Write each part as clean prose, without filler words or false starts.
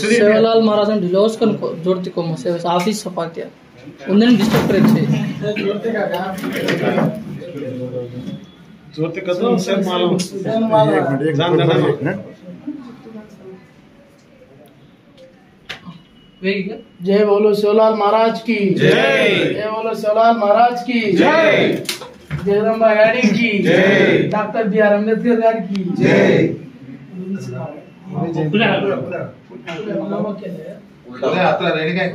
सेवालाल महाराज ने ढिलोस कन जोड़ती को मसे ऑफिस सफा किया उन्हें डिस्टर्ब करे छे जोड़ते का काम जोड़ते कसम से मालूम एग्जाम देना जय बोलो सेवालाल महाराज की जय। जय बोलो सेवालाल महाराज की जय। जगदम्बा यानी की जय। डॉक्टर बी आर अम्बेडकर गारी की जय। रेडी काय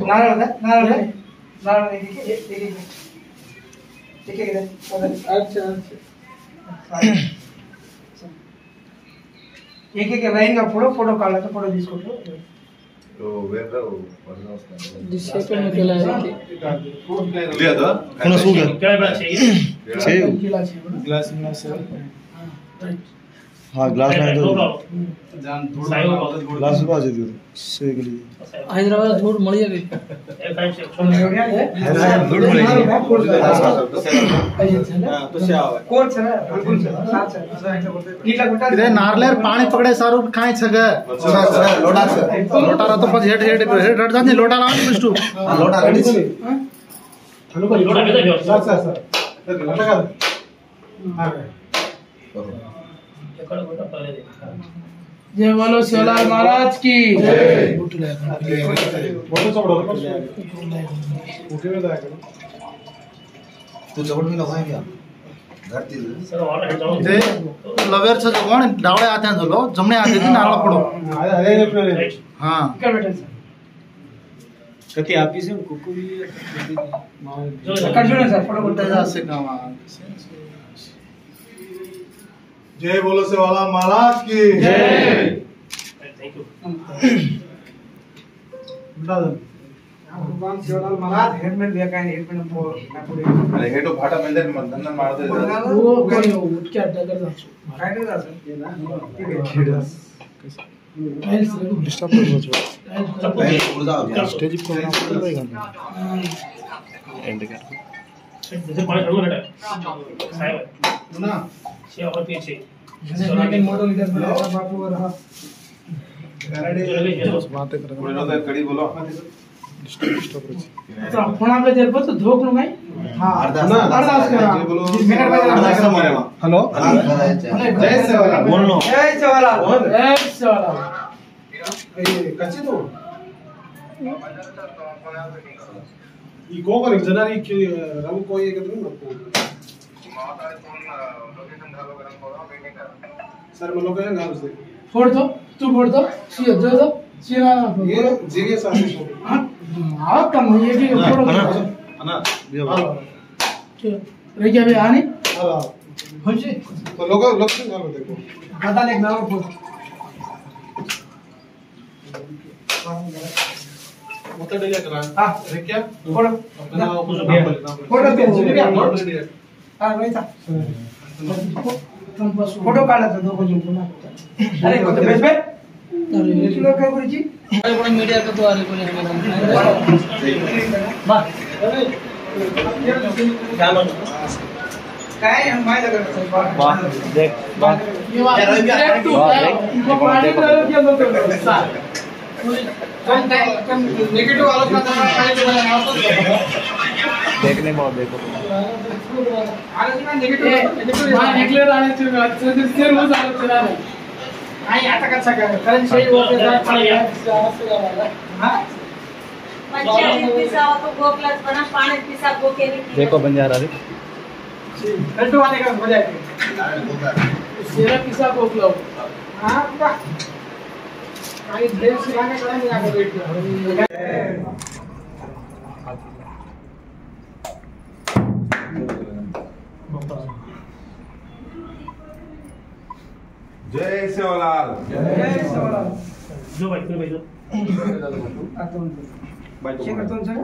एक लाइन का फोटो काढला तर फोटो दिसतो तो वेगळा वजन असतं डिसेबल में केला है लिया तो कौन सो गया क्या बड़ा चाहिए ग्लास में से हां ग्लास में तो जान थोड़ा ग्लास में आ जाती से के लिए हैदराबाद धूड़ मળી गई F5 से धूड़ मળી कोर्स है बिल्कुल साथ है नीला गुटा इधर नारलेर पानी पकड़े सारू खाए छग लोटा से लोटा रा तो पछ हेड हट जाने लोटा लाव मिस्टू लोटा रेडी छे हेलो भाई लोटा किधर गयो सर लोटा का हां एकड़ गोटा पहले दे जय बोलो सेवालाल महाराज की जय। फोटो चोड़ो उठे में लाया तू जवळ मी लगाय क्या घरती सर और हेड डाउन दे लवेर छ कोण डावळे आते झलो जमणे आते ती नारळ पडो अरे हां क्या बेटा सर कती आपी से कुकु भी कंटिन्यू सर फोटो बोलता जा से काम जय बोलो सेवालाल महाराज की जय। थैंक यू भगवान सेवालाल महाराज हेडमेट दिया काय हेडमेट पुढे अरे हे तो फाटा बंदर धंदा मारते वो कोणी उठके अड्डा कर जातो काय नाही जातो डिस्टर्ब कर दो स्टेज प्रोग्राम रहेगा एंड कर जैसे पानी खड़ू बेटा साहब ना से और पीछे लेकिन मोटो लीडर बना बापू और हां बस बातें कर पुढे नंतर कडी बोलो डिस्टर्ब अच्छा फोना पे देर पर तो धोक नु भाई हां अरदास करा बोलो मिनट में अरदास मारेवा हेलो जय सेवालाल बोल लो जय सेवालाल जय सेवालाल ए कच्चे तो ई गोबर जनारी के रंग कोई एक दिन नको सर मन लोग हैं गांव से फोड़ दो तू फोड़ दो सी दो दो सी ना ये जीरियस आसे हां हां कम ये भी फोड़ो अन्ना ये रे क्या बे आने हां हो जी तो लोग लक्षण गांव देखो बता ले नाम फोड़ मतलब डलिया करा हां रे क्या फोड़ो अपना नाम फोड़ो तो जीरिया हां वैसा फोटो काढला तर दोघं जण पुन्हा अरे कोण बेस बे अरे तुला काय करायची अरे कोण मीडिया का तो अरे कोण बा काय माहिती का बा देख बा नेगेटिव आलोचना देखने में देखो आलोचना नेगेटिव निकलेर आले सिर हो आलोचना नाही आता कसं काय कारण सही होते हां देखो बन जा रहा है लड्डू वाले का मजा है सिरा पिसा गोखला हां का काही ड्रेस लाने का नहीं आगे बैठ जय सेवालाल जय सेवालाल जो भाई फिर भाई जो शेखर तुम सर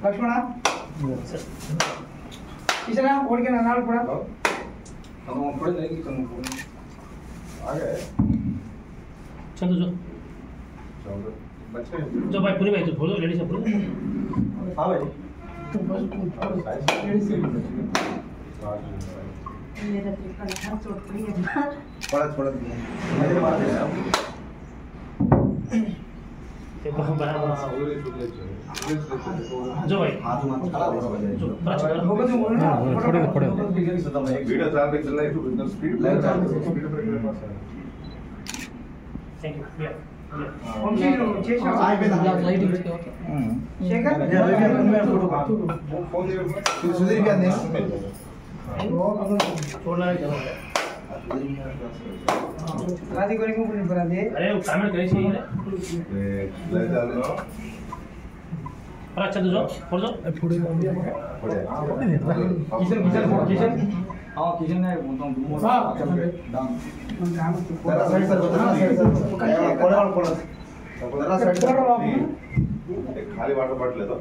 लक्ष्मणा किसना ओढ़ के नाल पड़ा हम पढ़ नहीं कि आ गए चल जो बच्चे जो भाई पूरी भाई जो बोलो लेडीज है पूरी हां भाई तो बस मेरा तो कल चोट पड़ी है पढ़ा मेरे पास है जो भाई जो वीडियो ट्रैफिक चल रहा है तो स्पीड लाइन स्पीड ब्रेकर पास है थैंक यू फोन सुधीर क्या नहीं छोड़ना है राजी करेंगे ऊपर नहीं बना दे अरे वो कमेंट करे चाहिए लाइन डाल लो अरे चल दो फोड़ दो किचन हां किचन में बोलता हूं जरा साइड पर बता जरा साइड पर एक खाली वाटर बॉटल ले दो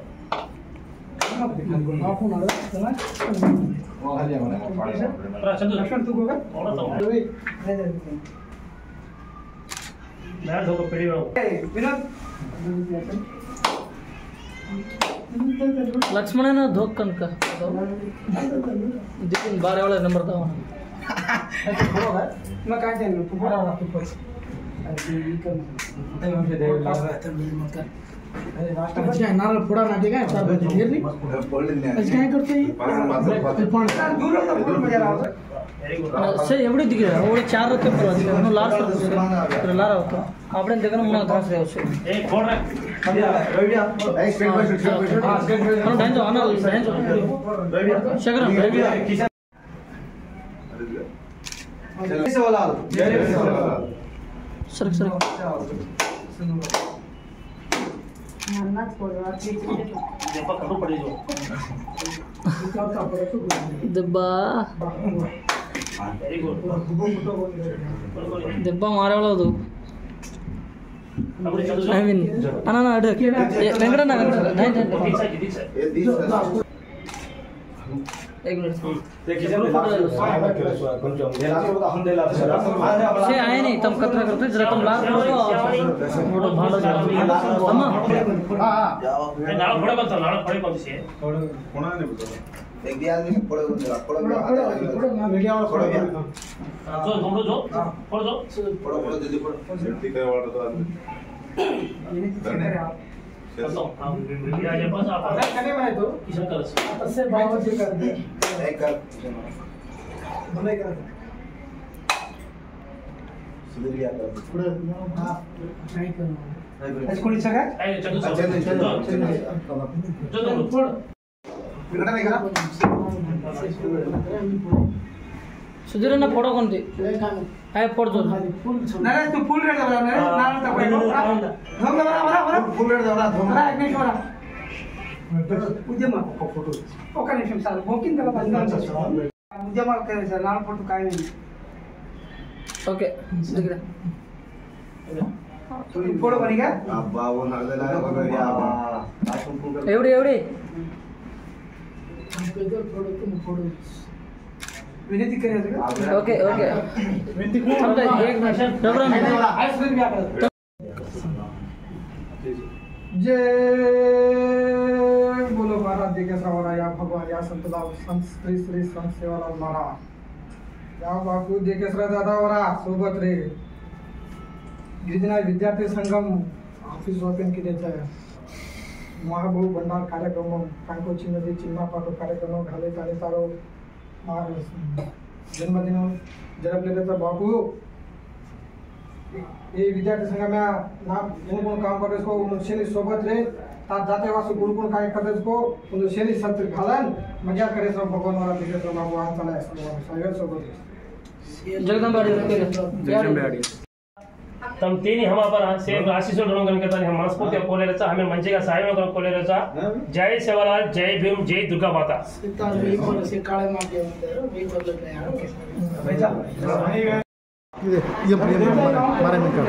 अरे चल दो लक्ष्मण तू होगा और तो मैं धोको पेड़ी में विनोद लक्ष्मण धोक कनक दिखून बारे वाला नंबर था मैं काय जान तू बड़ा रहा तू पर अच्छा नारळ फोडा ना ते काय चालू आहे रे आज काय करते पण दूर मजा राहतो सर एवढे दिख रहा है वो 4 रुपए पर नो लार पर लार होता आपने देखना मुना त्रास है उसे ए फोड़ रहा हम डांजो आना डांजो शगर सर सर देखो कटो पड़ी जो दब्बा वेरी गुड दब्बा मारे वाला तो अब चल दो आई मीन अना ना अडक वेंकटना नहीं दिख सर एक मिनट కొంచెం से आए नहीं तुम कतरा करते जरा तुम लार करो मोटो भालो अम्मा नाल फोड़े बनता नाल फोड़े कौन सी है कोणाने बोलतो एक भी आदमी पड़े होते पड़े मीडिया वाला पड़े गया जो दोनों जो फोड़ दो पड़ो पड़ो जल्दी पड़ो सेफ्टी काय वाटतो आज चलता हूं हां ये आ जाए बस आप कने बनाए तो किशन कर से बाबा जी कर दे एक कर भले कर सुधीर क्या कर पुढे हां ट्राय करू आज कोणी सगळा ए चल दो जो फोड बिगड़ा नहीं करा सुधीर ना फोटो कौन थी है फोड़ दो नाही तू फुल रेड बरा नाही नारळ टाकाय धोंग बरा बरा फुल रेड दवरा बरा एक मिनिट बरा उद्यम फोटो ఒక నిమిషం సార్ బోకింగ్ కదా బందం ఉద్యమ సార్ నాలుగు ఫోటో కాయ ओके दिख रहा फोटो बनेगा अब्बा वो नरदला बघ या बा आपण फुल एवढी एवढी विनती करेगा ओके ओके समझा एक मिनट प्रोग्राम जय बोलो महाराज दिगेश्वरा या भगवान या संतला संत श्री श्री संत सेवालाल महाराज या बापू दिगेश्वरा दादावरा सोबत रे गिरिजन विद्यार्थी संगम ऑफिस ओपन केल्याचं आहे महाभाऊ भंडार कार्यक्रम कांकोचीमध्ये चिन्हापाठो कार्यक्रम घालत आणि सारो जन्मदिन जरपलेल्याचा बापू ये विद्यार्थी संघाम्या ना कोण काम करते को शेनी सोबत रे ता जाते वासु कोण काय करते को शेनी संत घालन मजा करे सब भगवान वाला दिगेश्वर बाबू आज चला सगळ्या सोबत जगदंबाड़ी जगदंबाड़ी तम तीन हम पर से आशीष ढोंग करता हम मनस्फूर्ति कोलेरचा हमें मंजेगा साहेब कोलेरचा जय सेवालाल जय भीम जय दुर्गा माता से काळे मागे वे बदलत नाही ये मारे में कर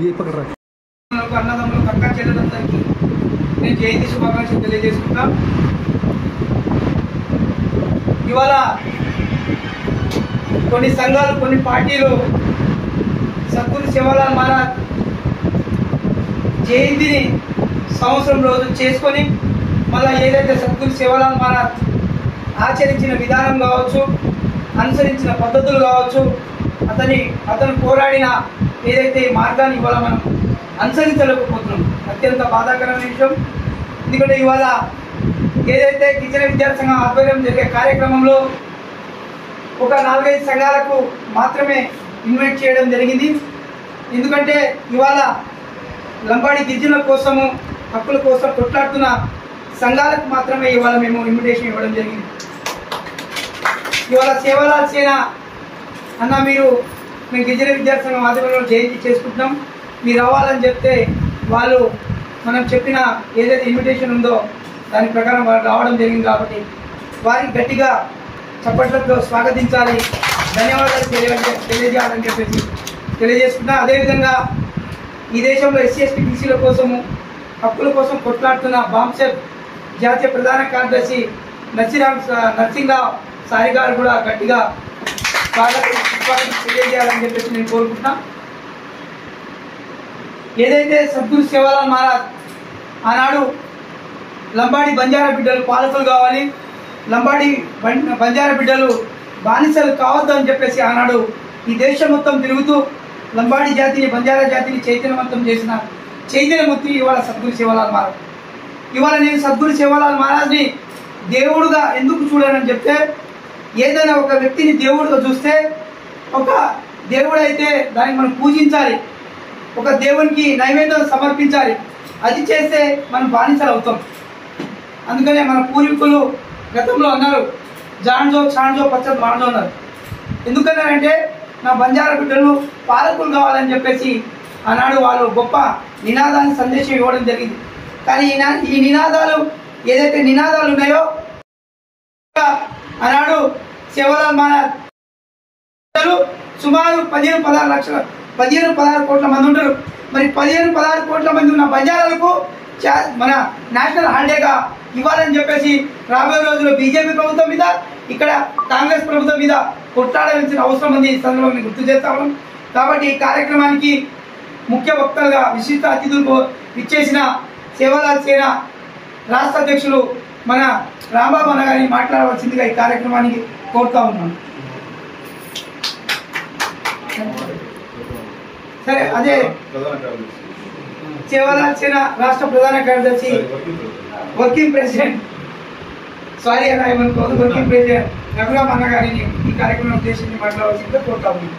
ये पकड़ रहा అన్నదమ్ములు కక్క చెల్లెలందరికీ నేను జయంతి శుభాకాంక్షలు తెలియజేసుకుంటాం ఇవాళ కొన్ని సంఘాలు కొన్ని పార్టీలు సద్గురు శివలాల్ మహారాజ్ జయంతిని సంవత్సరం రోజు చేసుకొని మళ్ళీ ఏదైతే సద్గురు శివలాల్ మహారాజ్ ఆచరించిన విధానం కావచ్చు అనుసరించిన పద్ధతులు కావచ్చు అతను పోరాడిన ఏదైతే మార్గాన్ని ఇవాళ మనం అనుసరించలేకపోతున్నాం అత్యంత బాధాకరమైన విషయం. ఎందుకంటే ఇవాళ ఏదైతే గిరిజన విద్యార్థి సంఘం ఆధ్వర్యం జరిగే కార్యక్రమంలో ఒక 4-5 సంఘాలకు మాత్రమే ఇన్వైట్ చేయడం జరిగింది. ఎందుకంటే ఇవాళ లంబాడి గిరిజనుల కోసము హక్కుల కోసం కొట్లాడుతున్న సంఘాలకు మాత్రమే ఇవాళ మేము ఇన్విటేషన్ ఇవ్వడం జరిగింది. ఇవాళ సేవలాల్ సేన అన్న మేము గిరిజన విద్యార్థి సంఘం ఆధ్వర్యంలో జయంతి చేసుకుంటున్నాం, మీరు రావాలని చెప్తే వాళ్ళు మనం చెప్పిన ఏదైతే ఇన్విటేషన్ ఉందో దాని ప్రకారం వాళ్ళు రావడం జరిగింది. కాబట్టి వారికి గట్టిగా చప్పట్లతో స్వాగతించాలి, ధన్యవాదాలు తెలియజేయాలని చెప్పేసి తెలియజేసుకుంటా. అదేవిధంగా ఈ దేశంలో SC/ST బీసీల కోసము హక్కుల కోసం కొట్లాడుతున్న బాంసెప్ జాతీయ ప్రధాన కార్యదర్శి నర్సింగ్రావు సాయి గారు కూడా గట్టిగా స్వాగతం తెలియజేయాలని చెప్పేసి నేను కోరుకుంటున్నా. ఏదైతే సద్గురు సేవాలాల్ మహారాజ్ ఆనాడు లంబాడి బంజారా బిడ్డలు పాలకులు కావాలి, లంబాడి బంజారా బిడ్డలు బానిసలు కావద్దు అని చెప్పేసి ఆనాడు ఈ దేశం మొత్తం తిరుగుతూ లంబాడి జాతిని బంజారా జాతిని చైతన్యవంతం చేసిన చైతన్యమూర్తి ఇవాళ సద్గురు సేవాలాల్ మహారాజ్. ఇవాళ నేను సద్గురు సేవాలాల్ మహారాజ్ని దేవుడుగా ఎందుకు చూడాలని చెప్తే, ఏదైనా ఒక వ్యక్తిని దేవుడుగా చూస్తే ఒక దేవుడు అయితే దాన్ని మనం పూజించాలి, ఒక దేవునికి నైవేద్యం సమర్పించాలి. అది చేస్తే మనం బానిసలు అవుతాం. అందుకనే మన పూర్వీకులు గతంలో అన్నారు, జాన్జో చాన్జో పచ్చడి మాంజో అన్నారు. ఎందుకన్నారంటే నా బంజారా బిడ్డలు పాలకులు కావాలని చెప్పేసి ఆనాడు వాళ్ళు గొప్ప నినాదాన్ని సందేశం ఇవ్వడం జరిగింది. కానీ ఈ నినాదాలు ఏదైతే నినాదాలు ఉన్నాయో ఆనాడు సేవాలాల్ మహారాజ్ సుమారు 15-16 కోట్ల మంది ఉంటారు. మరి 15-16 కోట్ల మంది ఉన్న బంజారాలకు మన నేషనల్ హాలిడేగా ఇవ్వాలని చెప్పేసి రాబోయే రోజుల్లో బీజేపీ ప్రభుత్వం మీద ఇక్కడ కాంగ్రెస్ ప్రభుత్వం మీద కొట్లాడాల్సిన అవసరం ఉంది. ఈ సందర్భంగా గుర్తు చేస్తాము. కాబట్టి ఈ కార్యక్రమానికి ముఖ్య వక్తలుగా విశిష్ట అతిథులు ఇచ్చేసిన సేవాలాల్ సేన రాష్ట్ర అధ్యక్షులు మన రాంబాబు అన్న గారిని మాట్లాడవలసిందిగా ఈ కార్యక్రమానికి కోరుతా ఉన్నాను. సరే, అదే సేవాలాల్ సేన రాష్ట్ర ప్రధాన కార్యదర్శి working president working president Raghuram అన్న గారిని ఈ కార్యక్రమం ఉద్దేశించి మాట్లాడవలసిందిగా కోరుతా ఉన్నాను.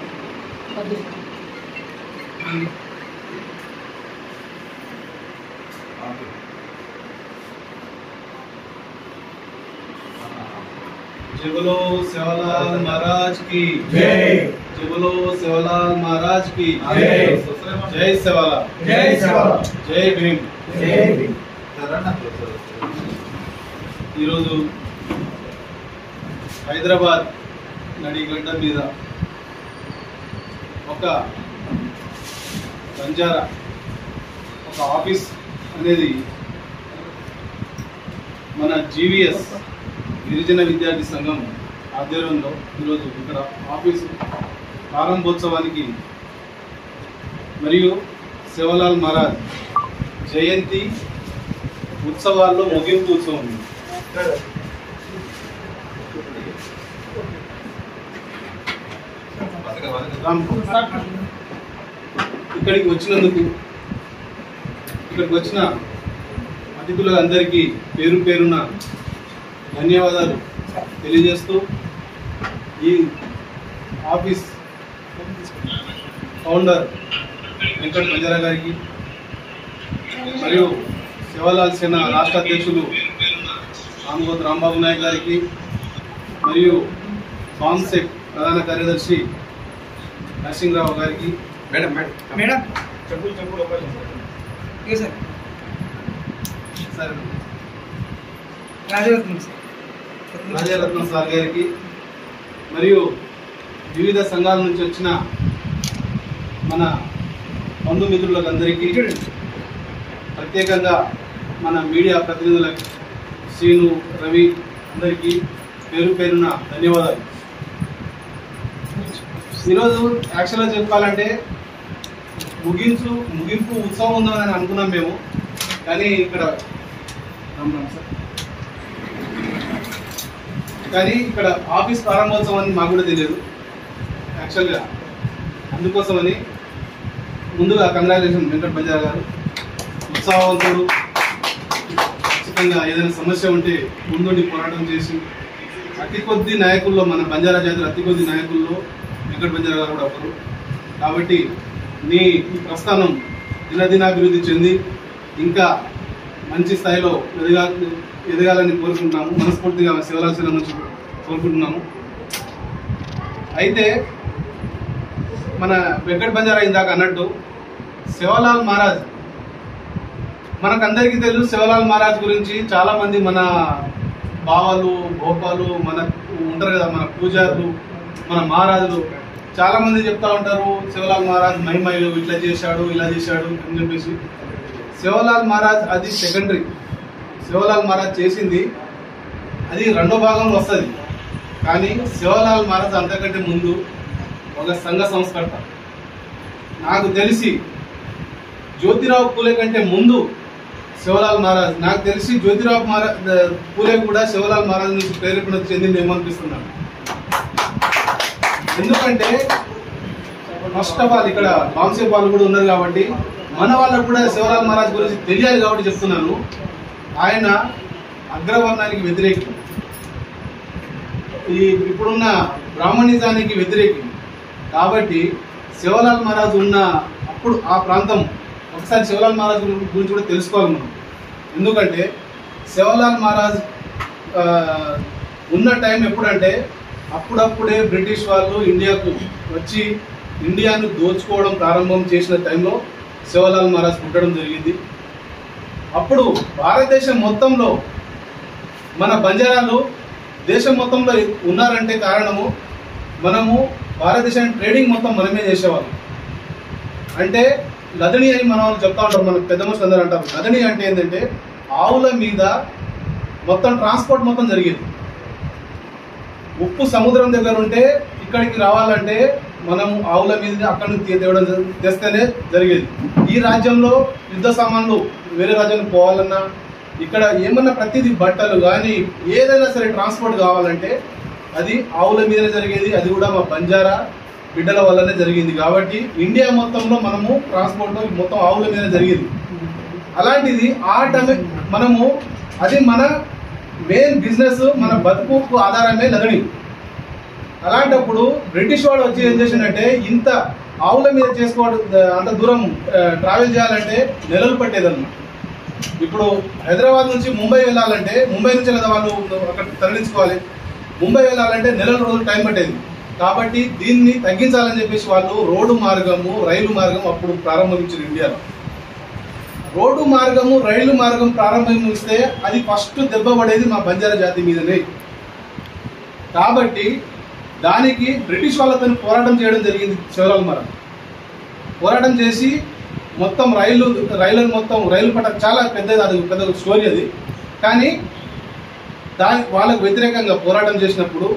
जय बोलो सेवालाल महाराज की जय। जय बोलो सेवालाल महाराज की जय। जय सेवालाल, जय सेवालाल, जय भीम, जय भीम। ఈరోజు హైదరాబాద్ నడిగడ్డ మీద ఒక బంజారా ఒక ఆఫీస్ అనేది మన జీవీఎస్ గిరిజన విద్యార్థి సంఘం ఆధ్వర్యంలో ఈరోజు ఇక్కడ ఆఫీసు ప్రారంభోత్సవానికి మరియు సేవాలాల్ మహారాజ్ జయంతి ఉత్సవాల్లో ముగింపు ఉత్సవం ఇక్కడికి వచ్చినందుకు ఇక్కడికి వచ్చిన అతిథులందరికీ పేరు పేరున ధన్యవాదాలు తెలియజేస్తూ ఈ ఆఫీస్ ఫౌండర్ వెంకట్ బంజారా గారికి మరియు సేవాలాల్ సేన రాష్ట్ర అధ్యక్షులు రామగోత్ రాంబాబు నాయక్ గారికి మరియు బాంసెక్ ప్రధాన కార్యదర్శి నర్సింగ్రావు గారికి రాజారత్నం సార్ గారికి మరియు వివిధ సంఘాల నుంచి వచ్చిన మన బంధుమిత్రులందరికీ ప్రత్యేకంగా మన మీడియా ప్రతినిధులకు శ్రీను రవి అందరికీ పేరు పేరున ధన్యవాదాలు. ఈరోజు యాక్చువల్గా చెప్పాలంటే ముగింపు ఉత్సవం ఉందని అనుకున్నాం మేము, కానీ ఇక్కడ ఇక్కడ ఆఫీస్ ప్రారంభోత్సవం అని మాకు కూడా తెలియదు. యాక్చువల్గా అందుకోసమని ముందుగా కంగ్రాచులేషన్ వెంకట్ బంజారా గారు, ఉత్సాహవంతుడు. ఖచ్చితంగా ఏదైనా సమస్య ఉంటే ముందుండి పోరాటం చేసి అతి కొద్ది నాయకుల్లో, మన బంజారా జాతి అతి కొద్ది నాయకుల్లో వెంకట బంజారా గారు కూడా ఒకరు. కాబట్టి నీ ఈ ప్రస్థానం దినదినాభివృద్ధి చెంది ఇంకా మంచి స్థాయిలో ఎదగాలని కోరుకుంటున్నాము. మనస్ఫూర్తిగా శివలాల్ సేన నుంచి కోరుకుంటున్నాము. అయితే మన వెంకట బంజారా ఇందాక అన్నట్టు శివలాల్ మహారాజ్, మనకందరికీ తెలుసు శివలాల్ మహారాజ్ గురించి. చాలా మంది మన బావలు గోపాలు మన ఉంటారు కదా, మన పూజారులు, మన మహారాజులు చాలా మంది చెప్తా ఉంటారు శివలాల్ మహారాజ్ మహిమలు ఇట్లా చేశాడు ఇలా చేశాడు అని చెప్పేసి. శివలాల్ మహారాజ్ అది సెకండరీ. శివలాల్ మహారాజ్ చేసింది అది రెండో భాగంలో వస్తుంది. కానీ శివలాల్ మహారాజ్ అంతకంటే ముందు ఒక సంఘ సంస్కర్త. నాకు తెలిసి జ్యోతిరావు పూలే కంటే ముందు శివలాల్ మహారాజ్, నాకు తెలిసి జ్యోతిరావు పూలే కూడా శివలాల్ మహారాజ్ నుంచి ప్రేరేపణ చెందింది ఏమనిపిస్తున్నాను. ఎందుకంటే ఫస్ట్ ఆఫ్ ఆల్ ఇక్కడ బాంసే వాళ్ళు కూడా ఉన్నారు కాబట్టి మన వాళ్ళకు కూడా శివలాల్ మహారాజ్ గురించి తెలియాలి కాబట్టి చెప్తున్నాను. ఆయన అగ్రవర్ణానికి వ్యతిరేకి, ఈ ఇప్పుడున్న బ్రాహ్మణిజానికి వ్యతిరేకి. కాబట్టి శివలాల్ మహారాజ్ ఉన్న అప్పుడు ఆ ప్రాంతం ఒకసారి శివలాల్ మహారాజ్ గురించి కూడా తెలుసుకోవాలి మనం. ఎందుకంటే శివలాల్ మహారాజ్ ఉన్న టైం ఎప్పుడంటే అప్పుడప్పుడే బ్రిటిష్ వాళ్ళు ఇండియాకు వచ్చి ఇండియాను దోచుకోవడం ప్రారంభం చేసిన టైంలో శివలాల్ మహారాజ్ పుట్టడం జరిగింది. అప్పుడు భారతదేశం మొత్తంలో మన బంజారాలు దేశం మొత్తంలో ఉన్నారంటే కారణము మనము భారతదేశానికి ట్రేడింగ్ మొత్తం మనమే చేసేవాళ్ళం. అంటే లదణి అని మన వాళ్ళు చెప్తా ఉంటారు, మన పెద్ద మనుషులు అందరూ అంటారు. లదణి అంటే ఏంటంటే ఆవుల మీద మొత్తం ట్రాన్స్పోర్ట్ మొత్తం జరిగేది. ఉప్పు సముద్రం దగ్గర ఉంటే ఇక్కడికి రావాలంటే మనము ఆవుల మీద అక్కడి నుంచి తేవడం తెస్తేనే జరిగేది. ఈ రాజ్యంలో యుద్ధ సామాన్లు వేరే రాజ్యానికి పోవాలన్నా ఇక్కడ ఏమన్నా ప్రతిదీ బట్టలు కానీ ఏదైనా సరే ట్రాన్స్పోర్ట్ కావాలంటే అది ఆవుల మీదనే జరిగేది. అది కూడా మా బంజారా బిడ్డల వల్లనే జరిగింది. కాబట్టి ఇండియా మొత్తంలో మనము ట్రాన్స్పోర్ట్ మొత్తం ఆవుల మీద జరిగేది. అలాంటిది ఆ టైం మనము అది మన మెయిన్ బిజినెస్, మన బతుకు ఆధారమే లదణి. అలాంటప్పుడు బ్రిటిష్ వాడు వచ్చి ఏం చేసిందంటే ఇంత ఆవుల మీద చేసుకోవడం, అంత దూరం ట్రావెల్ చేయాలంటే నెలలు పట్టేదన్నమాట. ఇప్పుడు హైదరాబాద్ నుంచి ముంబై వెళ్ళాలంటే, ముంబై నుంచి కదా వాళ్ళు అక్కడ తరలించుకోవాలి, ముంబై వెళ్ళాలంటే నెలల రోజులు టైం పట్టేది. కాబట్టి దీన్ని తగ్గించాలని చెప్పేసి వాళ్ళు రోడ్డు మార్గము రైలు మార్గం అప్పుడు ప్రారంభించారు ఇండియాలో. రోడ్డు మార్గము రైలు మార్గం ప్రారంభిస్తే అది ఫస్ట్ దెబ్బ పడేది మా బంజారా జాతి మీదనే. కాబట్టి దానికి బ్రిటిష్ వాళ్ళతో పోరాటం చేయడం జరిగింది శివలాల్ మహారాజ్. పోరాటం చేసి మొత్తం రైలు పట్ట చాలా పెద్దది, అది పెద్ద స్టోరీ అది. కానీ వాళ్ళకు వ్యతిరేకంగా పోరాటం చేసినప్పుడు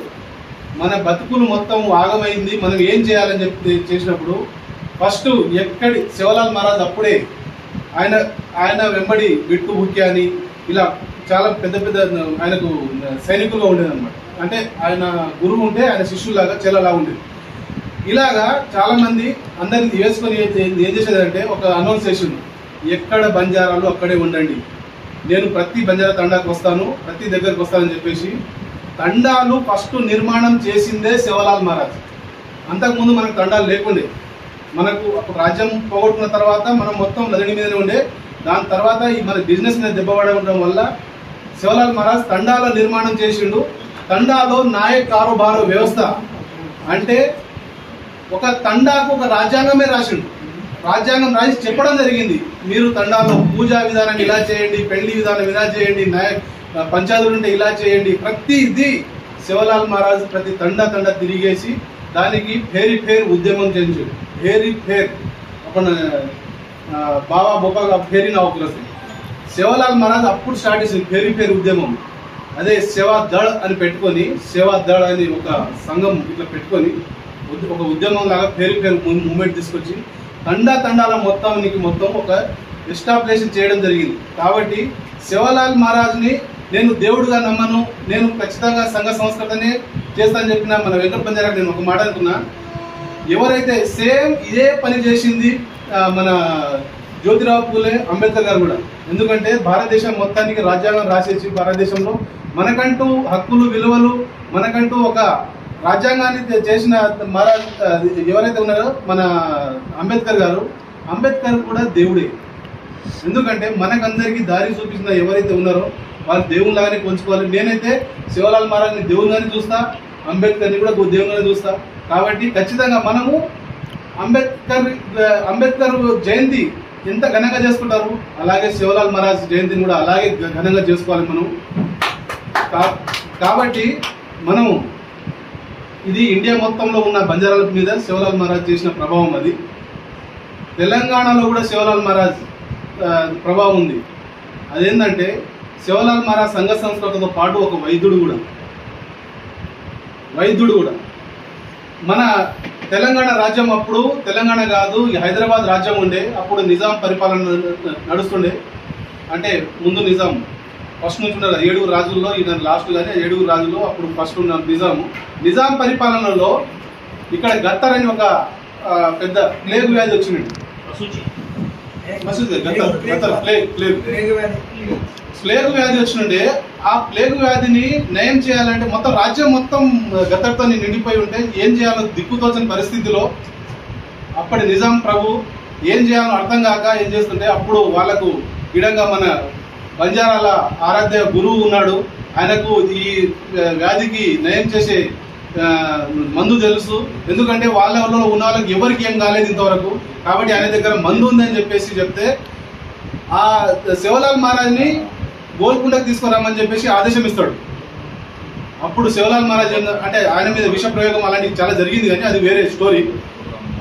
మన బతుకులు మొత్తం ఆగమైంది, మనం ఏం చేయాలని చెప్పి చేసినప్పుడు ఫస్ట్ ఎక్కడి శివలాల్ మహారాజ్ అప్పుడే ఆయన వెంబడి బిట్టు బుక్కి అని ఇలా చాలా పెద్ద ఆయనకు సైనికులుగా ఉండేదన్నమాట. అంటే ఆయన గురువు ఉంటే ఆయన శిష్యులాగా చెల్లలా ఉండేది. ఇలాగా చాలా మంది అందరిని వేసుకొని ఏం చేసేదంటే ఒక అనౌన్సేషన్, ఎక్కడ బంజారాలు అక్కడే ఉండండి, నేను ప్రతి బంజారా తండాకు వస్తాను, ప్రతి దగ్గరకు వస్తానని చెప్పేసి తండాలు ఫస్ట్ నిర్మాణం చేసిందే శివలాల్ మహారాజ్. అంతకుముందు మనకు తండాలు లేకుండే. మనకు రాజ్యం పోగొట్టుకున్న తర్వాత మనం మొత్తం లదణి మీదనే ఉండే. దాని తర్వాత ఈ మన బిజినెస్ మీద దెబ్బపడడం వల్ల శివలాల్ మహారాజ్ తండాల నిర్మాణం చేసిండు. తండాలో నాయక్ కారోబారు వ్యవస్థ అంటే ఒక తండాకు ఒక రాజ్యాంగమే రాసిండు. రాజ్యాంగం రాసి చెప్పడం జరిగింది, మీరు తండాలో పూజా విధానం ఇలా చేయండి, పెళ్లి విధానం ఇలా చేయండి, పంచాయతీలు ఉంటే ఇలా చేయండి. ప్రతిదీ శివలాల్ మహారాజ్ ప్రతి తండా తిరిగేసి దానికి ఫేర్ ఉద్యమం చేయించాడు. ఫేర్ अपन బాబా బొప్పగా ఫేరీ నౌకరసి శివలాల్ మహారాజ్ అప్పుడు స్టార్ట్ చేసింది ఫేరీ ఉద్యమం. అదే సేవా దళ్ అని పెట్టుకొని, సేవా దళ్ అని ఒక సంఘం ఇట్లా పెట్టుకొని ఒక ఉద్యమం లాగా ఫేరీ మూమెంట్ తీసుకొచ్చి తండాల మొత్తం ఒక ఎస్టాబ్లిష్ చేయడం జరిగింది. కాబట్టి శివలాల్ మహారాజ్ని నేను దేవుడుగా నమ్మను, నేను ఖచ్చితంగా సంఘ సంస్కృతనే చేస్తానని చెప్పిన మన వెంకట బంజారా నేను ఒక మాట అనుకున్నా. ఎవరైతే సేమ్ ఇదే పని చేసింది మన జ్యోతిరావు పూలే అంబేద్కర్ గారు కూడా. ఎందుకంటే భారతదేశం మొత్తానికి రాజ్యాంగం రాసేసి భారతదేశంలో మనకంటూ హక్కులు విలువలు మనకంటూ ఒక రాజ్యాంగాన్ని చేసిన మహారాజ్ ఎవరైతే ఉన్నారో మన అంబేద్కర్ గారు, అంబేద్కర్ కూడా దేవుడే. ఎందుకంటే మనకందరికీ దారి చూపించిన ఎవరైతే ఉన్నారో వాళ్ళు దేవుళ్ళగానే కొలుచుకోవాలి. నేనైతే శివలాల్ మహారాజ్ని దేవుళ్ళగానే చూస్తా, అంబేద్కర్ని కూడా దేవుళ్ళగానే చూస్తా. కాబట్టి ఖచ్చితంగా మనము అంబేద్కర్ జయంతి ఎంత ఘనంగా చేసుకుంటారు, అలాగే శివలాల్ మహారాజ్ జయంతిని కూడా అలాగే ఘనంగా చేసుకోవాలి మనం. కాబట్టి మనం ఇది ఇండియా మొత్తంలో ఉన్న బంజారాల మీద శివలాల్ మహారాజ్ చేసిన ప్రభావం అది. తెలంగాణలో కూడా శివలాల్ మహారాజ్ ప్రభావం ఉంది. అదేంటంటే శివలాల్ మహారాజ్ సంఘ సంస్కృతితో పాటు ఒక వైద్యుడు కూడా. మన తెలంగాణ రాజ్యం అప్పుడు తెలంగాణ కాదు హైదరాబాద్ రాజ్యం ఉండే. అప్పుడు నిజాం పరిపాలన నడుస్తుండే. అంటే ముందు నిజాం ఫస్ట్ నుంచి ఉన్నారు 7 రాజుల్లో, ఈయన లాస్ట్ కానీ 7 రాజుల్లో అప్పుడు ఫస్ట్ ఉన్న నిజాం పరిపాలనలో ఇక్కడ గత్తర్ అని ఒక పెద్ద ప్లేగ్ వ్యాధి వచ్చింది. ప్లేగ్ వ్యాధి వచ్చినుండే. ఆ ప్లేగ్ వ్యాధిని నయం చేయాలంటే మొత్తం రాజ్యం మొత్తం గత్తర్తో నిండిపోయి ఉంటే ఏం చేయాలో దిక్కుతోచని పరిస్థితిలో అప్పటి నిజాం ప్రభు ఏం చేయాలో అర్థం కాక ఏం చేస్తుంటే అప్పుడు వాళ్లకు ఇడంగా మన బంజారాల ఆరాధ్య గురువు ఉన్నాడు. ఆయనకు ఈ వ్యాధికి నయం చేసే మందు తెలుసు. ఎందుకంటే వాళ్ళ ఉన్న వాళ్ళకి ఎవరికి ఏం కాలేదు ఇంతవరకు. కాబట్టి ఆయన దగ్గర మందు ఉందని చెప్పేసి చెప్తే ఆ శివలాల్ మహారాజ్ని గోల్కొండకు తీసుకురామని చెప్పేసి ఆదేశం ఇస్తాడు. అప్పుడు శివలాల్ మహారాజ్ అంటే ఆయన మీద విష ప్రయోగం అలాంటివి చాలా జరిగింది, కానీ అది వేరే స్టోరీ.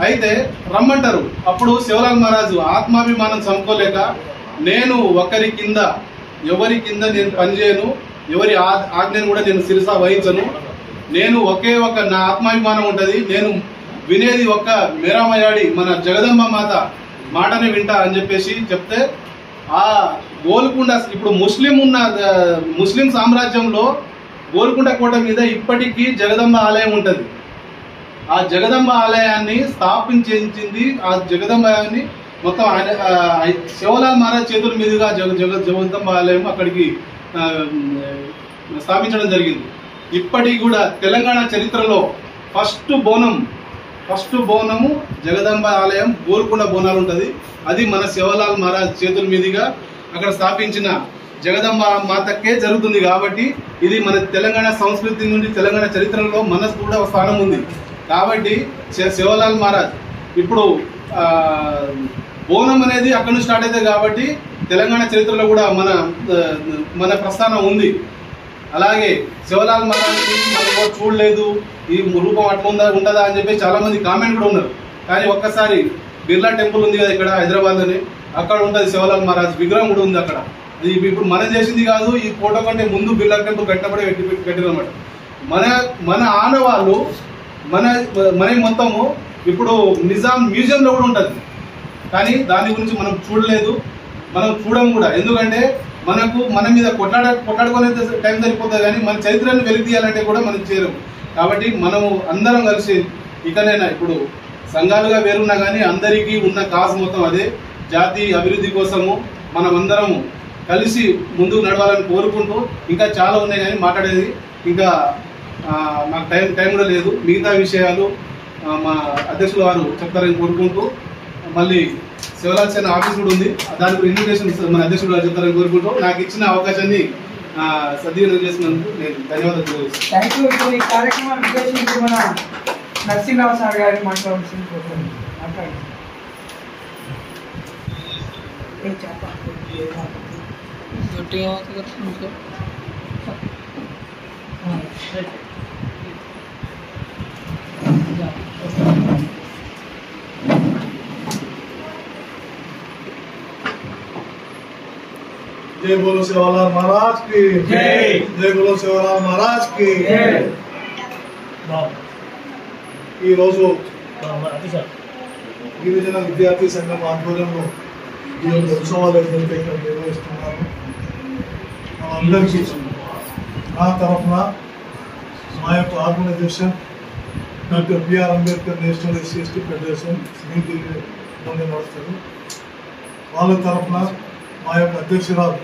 అయితే రమ్మంటారు. అప్పుడు శివలాల్ మహారాజు ఆత్మాభిమానం చంపుకోలేక నేను ఒకరి కింద ఎవరి కింద నేను పనిచేయను, ఎవరి ఆజ్ఞను కూడా నేను శిరసా వహించను, నేను ఒకే ఒక నా ఆత్మాభిమానం ఉంటుంది, నేను వినేది ఒక్క మేరామయాడి మన జగదంబ మాత మాటనే వింటా అని చెప్పేసి చెప్తే ఆ గోల్కొండ ఇప్పుడు ముస్లిం సామ్రాజ్యంలో గోల్కొండ కోట మీద ఇప్పటికీ జగదంబ ఆలయం ఉంటుంది. ఆ జగదంబ ఆలయాన్ని స్థాపించింది ఆ జగదంబాన్ని మొత్తం శివలాల్ మహారాజ్ చేతుల మీదుగా జగదంబ ఆలయం అక్కడికి స్థాపించడం జరిగింది. ఇప్పటికి కూడా తెలంగాణ చరిత్రలో ఫస్ట్ బోనము జగదంబ ఆలయం గోల్కొండ బోనాలు ఉంటుంది. అది మన శివలాల్ మహారాజ్ చేతుల మీదుగా అక్కడ స్థాపించిన జగదంబ మాతకే జరుగుతుంది. కాబట్టి ఇది మన తెలంగాణ సంస్కృతి నుండి తెలంగాణ చరిత్రలో మనకు కూడా ఒక స్థానం ఉంది. కాబట్టి శివలాల్ మహారాజ్ ఇప్పుడు బోనం అనేది అక్కడ నుంచి స్టార్ట్ అవుతుంది. కాబట్టి తెలంగాణ చరిత్రలో కూడా మన ప్రస్థానం ఉంది. అలాగే శివలాల్ మహారాజ్ని మనం చూడలేదు, ఈ రూపం అట్లా ఉంటుందా అని చెప్పి చాలా మంది కామెంట్ కూడా ఉన్నారు. కానీ ఒక్కసారి బిర్లా టెంపుల్ ఉంది కదా ఇక్కడ హైదరాబాద్లోనే, అక్కడ ఉంటుంది శివలాల్ మహారాజ్ విగ్రహం కూడా ఉంది అక్కడ. అది ఇప్పుడు మనం చేసింది కాదు, ఈ ఫోటో కంటే ముందు బిర్లా టెంపుల్ కట్టినప్పుడే కట్టినమాట. మన ఆనవాళ్ళు మన మొత్తము ఇప్పుడు నిజాం మ్యూజియంలో కూడా ఉంటుంది. కానీ దాని గురించి మనం చూడలేదు, మనం చూడము కూడా. ఎందుకంటే మన మీద కొట్లాడుకునే టైం సరిపోతుంది, కానీ మన చరిత్రను వెలికి తీయాలంటే కూడా మనం చేయలేము. కాబట్టి మనము అందరం కలిసి ఇకనైనా ఇప్పుడు సంఘాలుగా వేరున్నా కానీ అందరికీ ఉన్న కాజ్ మొత్తం అదే, జాతి అభివృద్ధి కోసము మనం అందరము కలిసి ముందుకు నడవాలని కోరుకుంటూ, ఇంకా చాలా ఉన్నాయి కానీ మాట్లాడేది ఇంకా మాకు టైం కూడా లేదు. మిగతా విషయాలు మా అధ్యక్షుల వారు చెప్తారని కోరుకుంటూ, మళ్ళీ శివలాల్ సేన ఆఫీస్ కూడా ఉంది, దాని గురించి ఇన్విటేషన్ మన అధ్యక్షుడు గారు చెప్తారని కోరుకుంటూ నాకు ఇచ్చిన అవకాశాన్ని సద్వినియోగం చేసినందుకు నేను ధన్యవాదాలు తెలియజేస్తాను. Thank you. ఇప్పుడు ఈ కార్యక్రమాన్ని ఉద్దేశించి మన నరసింహరావు సార్ గారిని మాట్లాడాల్సింది కోరుతున్నాను. మాట్లాడండి. जय बोलो शिवलाल महाराज की जय। जय बोलो शिवलाल महाराज की जय। ఈ రోజు గిరిజన విద్యార్థి సంఘం ఆధ్వర్యంలో ఈ యొక్క ఉత్సవాలు ఏదైతే ఇక్కడ నిర్వహిస్తున్నారు, మనందరికీ నా తరఫున మా యొక్క organisation doctor BR Ambedkar national SC ST federation New Delhi నుండి నడుస్తుంది. వాళ్ళ తరఫున మా యొక్క అధ్యక్షురాలు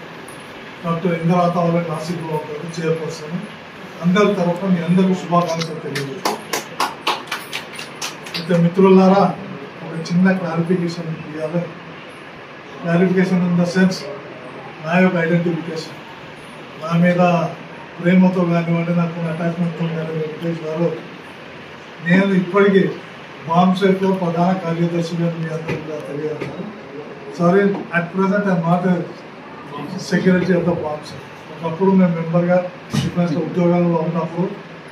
డాక్టర్ ఇంద్రాత వాళ్ళకి ఆశీర్వాదాలు చైర్పర్సన్ అందరి తరఫున మీ అందరికీ శుభాకాంక్షలు తెలియజేస్తాను. అయితే మిత్రులారా, ఒక చిన్న క్లారిఫికేషన్ ఇవ్వాలి. క్లారిఫికేషన్ ఇన్ ద సెన్స్ నా యొక్క ఐడెంటిఫికేషన్, నా మీద ప్రేమతో కానివ్వండి, నాకు అటాచ్మెంట్తో కానివ్వండి వెంకటేష్ గారు, నేను ఇప్పటికీ బాంబ్సెట్లో ప్రధాన కార్యదర్శిగా మీ అందరూ కూడా తెలియజేస్తాను. Sorry, at present I'm not secretary of the BAMCEF. ఒకప్పుడు మేము మెంబర్గా డిఫరెన్స్ ఉద్యోగాల్లో ఉన్నప్పుడు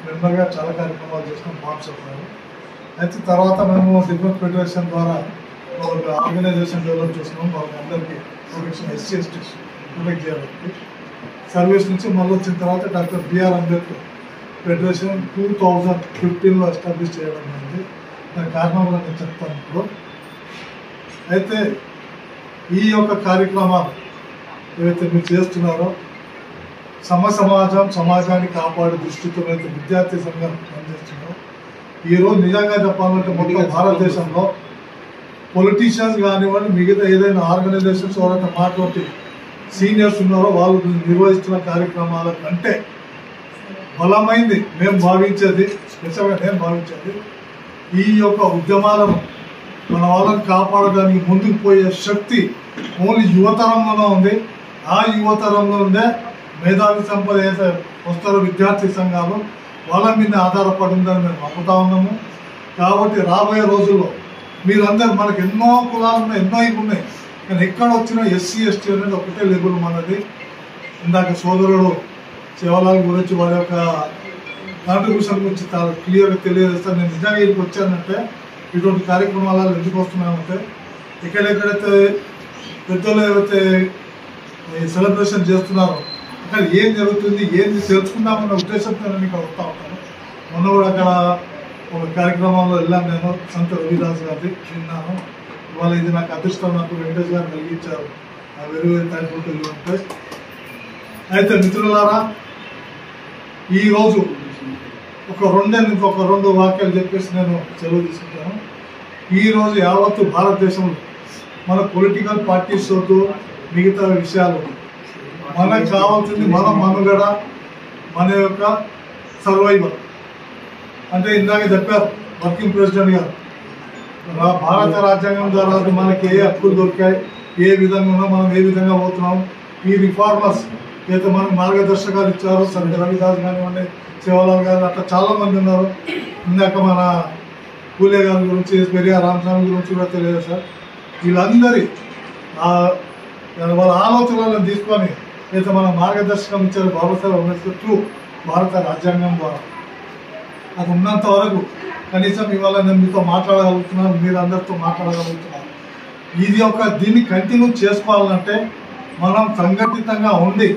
మెంబర్గా చాలా కార్యక్రమాలు చేసినాం బాంబ్సెట్. అయితే తర్వాత మేము డిఫెన్స్ ఫెడరేషన్ ద్వారా ఒక ఆర్గనైజేషన్ డెవలప్ చేసినాం. వాళ్ళకి అందరికీ ప్రొటెక్షన్, ఎస్సీ ఎస్టీస్ ప్రొటెక్ట్ చేయడానికి. సర్వీస్ నుంచి మళ్ళీ వచ్చిన తర్వాత డాక్టర్ బిఆర్ అంబేద్కర్ ఫెడరేషన్ 2015లో ఎస్టాబ్లిష్ చేయడం అనేది దాని కారణం కూడా నేను చెప్తాను ఇప్పుడు. అయితే ఈ యొక్క కార్యక్రమాలు ఏవైతే మీరు చేస్తున్నారో సమాజాన్ని కాపాడే దృష్టితో అయితే విద్యార్థి సంఘం పనిచేస్తున్నారో, ఈరోజు నిజంగా చెప్పాలంటే మొత్తం భారతదేశంలో పొలిటీషియన్స్ కానివ్వండి, మిగతా ఏదైనా ఆర్గనైజేషన్స్ ఎవరైతే మాట్లాడి సీనియర్స్ ఉన్నారో వాళ్ళు నిర్వహిస్తున్న కార్యక్రమాల కంటే బలమైంది మేము భావించేది, స్పెషల్గా నేను భావించేది, ఈ యొక్క ఉద్యమాలను మన వాళ్ళని కాపాడడానికి ముందుకు పోయే శక్తి ఓన్లీ యువతరంలోనే ఉంది. ఆ యువతరంలో ఉండే మేధావి సంపద ఏదైతే వస్తారో విద్యార్థి సంఘాలు, వాళ్ళ మీద ఆధారపడి ఉందని మేము నమ్ముతా ఉన్నాము. కాబట్టి రాబోయే రోజుల్లో మీరందరూ, మనకు ఎన్నో కులాలు ఉన్నాయి, ఎన్నో ఇవి ఉన్నాయి, కానీ ఎక్కడ వచ్చినా ఎస్సీ ఎస్టీ అనేది ఒకటే లెవెల్ మనది. ఇందాక సోదరుడు శివలాల్ గురించి వారి యొక్క కాంట్రిబ్యూషన్ గురించి చాలా క్లియర్గా తెలియజేస్తాను. నేను నిజంగా ఇక్కడికి వచ్చానంటే, ఇటువంటి కార్యక్రమాలలో ఎందుకు వస్తున్నానంటే, ఎక్కడెక్కడైతే పెద్దలు ఏవైతే సెలబ్రేషన్ చేస్తున్నారో అక్కడ ఏం జరుగుతుంది, ఏంది తెలుసుకుందామన్న ఉద్దేశంతో నేను ఇక్కడ వస్తూ ఉంటాను. మొన్న కూడా అక్కడ ఒక కార్యక్రమంలో వెళ్ళాను నేను, సంత రవిదాస్ గారి విన్నాను. ఇవాళ ఇది నాకు అదృష్టం, నాకు వెంకటేష్ గారు కలిగించారు. ఆ very very thankful to you Venkatesh. అయితే మిత్రులారా, ఈరోజు ఇంకొక రెండు వాక్యాలు చెప్పేసి నేను సెలవు తీసుకుంటాను. ఈరోజు యావత్తు భారతదేశంలో మన పొలిటికల్ పార్టీస్ వద్దు, మిగతా విషయాలు, మనకు కావాల్సింది మన మనుగడ, మన యొక్క సర్వైవల్. అంటే ఇందాక చెప్పారు వర్కింగ్ ప్రెసిడెంట్ గారు, భారత రాజ్యాంగం ద్వారా మనకి ఏ హక్కులు దొరికాయి, ఏ విధంగా ఉన్నా, మనం ఏ విధంగా పోతున్నాం, ఈ రిఫార్మర్స్ అయితే మనకు మార్గదర్శకాలు ఇచ్చారు. సంత రవిదాస్ కానివ్వండి, శివలాల్ గారు, అట్లా చాలామంది ఉన్నారు. ఇందాక మన పూలే గారి గురించి, పెరియార్ రామస్వామి గురించి కూడా తెలియదు సార్. వీళ్ళందరి వాళ్ళ ఆలోచనలను తీసుకొని అయితే మన మార్గదర్శకం ఇచ్చారు బాబాసాహెబ్ అంబేద్కర్ త్రూ భారత రాజ్యాంగం ద్వారా. అది ఉన్నంత వరకు కనీసం ఇవాళ నేను మీతో మాట్లాడగలుగుతున్నాను, మీరు అందరితో మాట్లాడగలుగుతున్నాను. దీన్ని కంటిన్యూ చేసుకోవాలంటే మనం సంఘటితంగా ఉండి,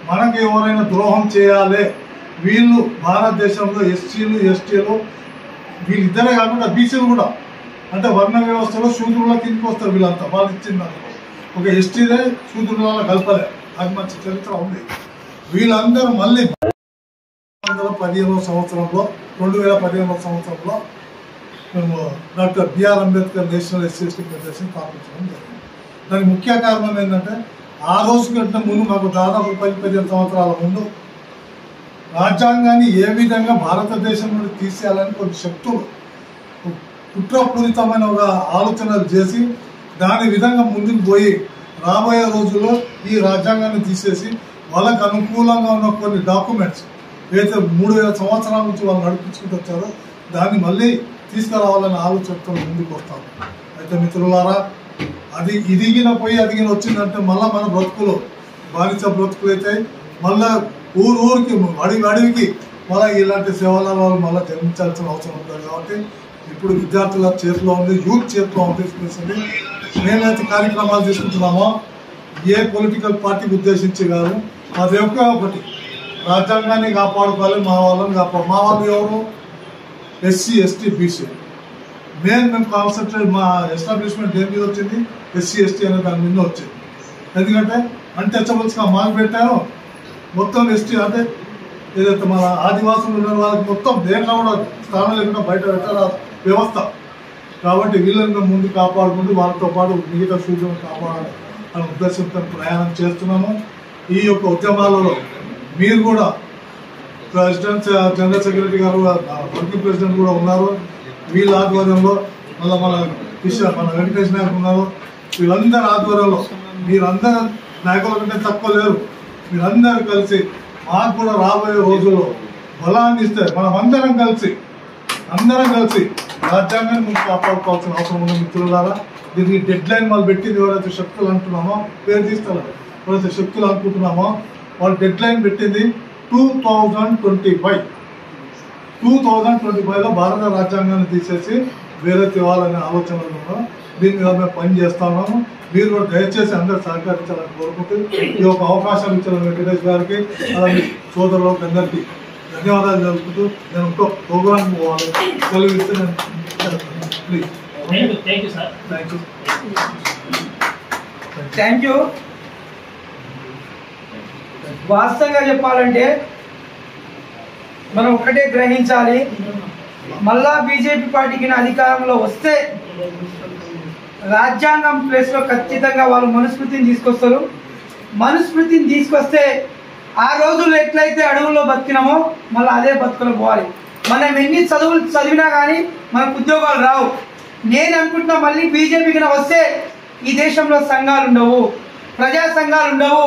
మనకు ఎవరైనా ద్రోహం చేయాలి, వీళ్ళు భారతదేశంలో ఎస్సీలు ఎస్టీలు వీళ్ళిద్దరే కాకుండా బీసీలు కూడా, అంటే వర్ణ వ్యవస్థలో శూద్రుల కిందకి వస్తారు వీళ్ళంతా. వాళ్ళు ఇచ్చింది ఒక ఎస్టీలే శూద్రుల కలపలే, అది మంచి చరిత్ర ఉంది. వీళ్ళందరూ మళ్ళీ 2015వ సంవత్సరంలో మేము doctor BR Ambedkar national SC ST federation స్థాపించడం జరిగింది. దానికి ముఖ్య కారణం ఏంటంటే, ఆ రోజు కంటే ముందు మాకు దాదాపు 10-15 సంవత్సరాల ముందు రాజ్యాంగాన్ని ఏ విధంగా భారతదేశం నుండి తీసేయాలని కొన్ని శక్తులు కుట్రపూరితమైన ఒక ఆలోచనలు చేసి దాని విధంగా ముందుకు పోయి రాబోయే రోజుల్లో ఈ రాజ్యాంగాన్ని తీసేసి వాళ్ళకు అనుకూలంగా ఉన్న కొన్ని డాక్యుమెంట్స్ ఏదైతే 3000 సంవత్సరాల నుంచి వాళ్ళు నడిపించుకుంటూ వచ్చారో దాన్ని మళ్ళీ తీసుకురావాలని ఆలోచనతో ముందుకు వస్తాం. అయితే మిత్రులారా, అది ఇదిగిన వచ్చిందంటే మళ్ళీ మన బ్రతుకులు బానిస బ్రతుకులు అయితే మళ్ళీ ఊరికి అడవికి మళ్ళీ ఇలాంటి సేవల వాళ్ళు మళ్ళీ జన్మించాల్సిన అవసరం ఉంటుంది. కాబట్టి ఇప్పుడు విద్యార్థుల చేతిలో ఉంది, యూత్ చేతిలో ఉంది. స్పెషల్లీ మేమైతే కార్యక్రమాలు తీసుకుంటున్నామో ఏ పొలిటికల్ పార్టీకి ఉద్దేశించి కాదు, అది ఒకటి రాజ్యాంగాన్ని కాపాడుకోవాలి, మా వాళ్ళని మా వాళ్ళు ఎవరు, ఎస్సీ ఎస్టీ బీసీ. మేము కాన్సన్ట్రేట్, మా ఎస్టాబ్లిష్మెంట్ దేని మీద వచ్చింది, ఎస్సీ ఎస్టీ అనే దాని మీద వచ్చింది. ఎందుకంటే అన్టచబుల్స్గా మాకు పెట్టారు. మొత్తం ఎస్టీ అంటే ఏదైతే మన ఆదివాసులు ఉన్న వాళ్ళకి మొత్తం దేంట్లో కూడా స్థానం లేకుండా బయట పెట్టారు వ్యవస్థ. కాబట్టి వీళ్ళని ముందు కాపాడుకుంటూ వాళ్ళతో పాటు మిగతా సూచనలు కాపాడాలి అనే ఉద్దేశంతో ప్రయాణం చేస్తున్నాము. ఈ యొక్క ఉద్యమాలలో మీరు కూడా ప్రెసిడెంట్, జనరల్ సెక్రటరీ గారు, వర్కింగ్ ప్రెసిడెంట్ కూడా ఉన్నారు. వీళ్ళ ఆధ్వర్యంలో మళ్ళీ మన వెంకటేష్ నాయకులు ఉన్నారు. వీళ్ళందరి ఆధ్వర్యంలో మీరందరూ నాయకుల కంటే తక్కువ లేరు. మీరందరూ కలిసి మాకు కూడా రాబోయే రోజుల్లో బలాన్ని ఇస్తే అందరం కలిసి రాజ్యాంగాన్ని ముందు కాపాడుకోవాల్సిన అవసరం ఉంది. మిత్రులారా, దీనికి డెడ్ లైన్ వాళ్ళు పెట్టింది ఎవరైతే శక్తులు అంటున్నామో, పేరు తీస్తారు, ఎవరైతే శక్తులు అనుకుంటున్నామో వాళ్ళు డెడ్ లైన్ పెట్టింది 2025లో భారత రాజ్యాంగాన్ని తీసేసి వేరే తేవాలనే ఆలోచనలు ఉన్నాం. దీని మీద మేము పని చేస్తా ఉన్నాము. మీరు కూడా దయచేసి అందరూ సహకరించాలని కోరుకుంటూ ఈ యొక్క అవకాశం ఇచ్చిన వెంకటేష్ గారికి, అలాగే సోదరులకు అందరికీ ధన్యవాదాలు తెలుపుతూ నేను ఇంకో ప్రోగ్రామ్ పోవాలి కలిగిస్తే ప్లీజ్. Thank you. వాస్తవంగా చెప్పాలంటే మనం ఒకటే గ్రహించాలి, మళ్ళా బీజేపీ పార్టీకి అధికారంలో వస్తే రాజ్యాంగం ప్లేస్లో ఖచ్చితంగా వాళ్ళు మనుస్మృతిని తీసుకొస్తారు. మనుస్మృతిని తీసుకొస్తే ఆ రోజుల్లో ఎట్లయితే అడవుల్లో బతికినామో మళ్ళీ అదే బతుకులు పోవాలి. మనం ఎన్ని చదువులు చదివినా కానీ మనకు ఉద్యోగాలు రావు. నేను అనుకుంటున్నా మళ్ళీ బీజేపీకి వస్తే ఈ దేశంలో సంఘాలు ఉండవు, ప్రజా సంఘాలు ఉండవు.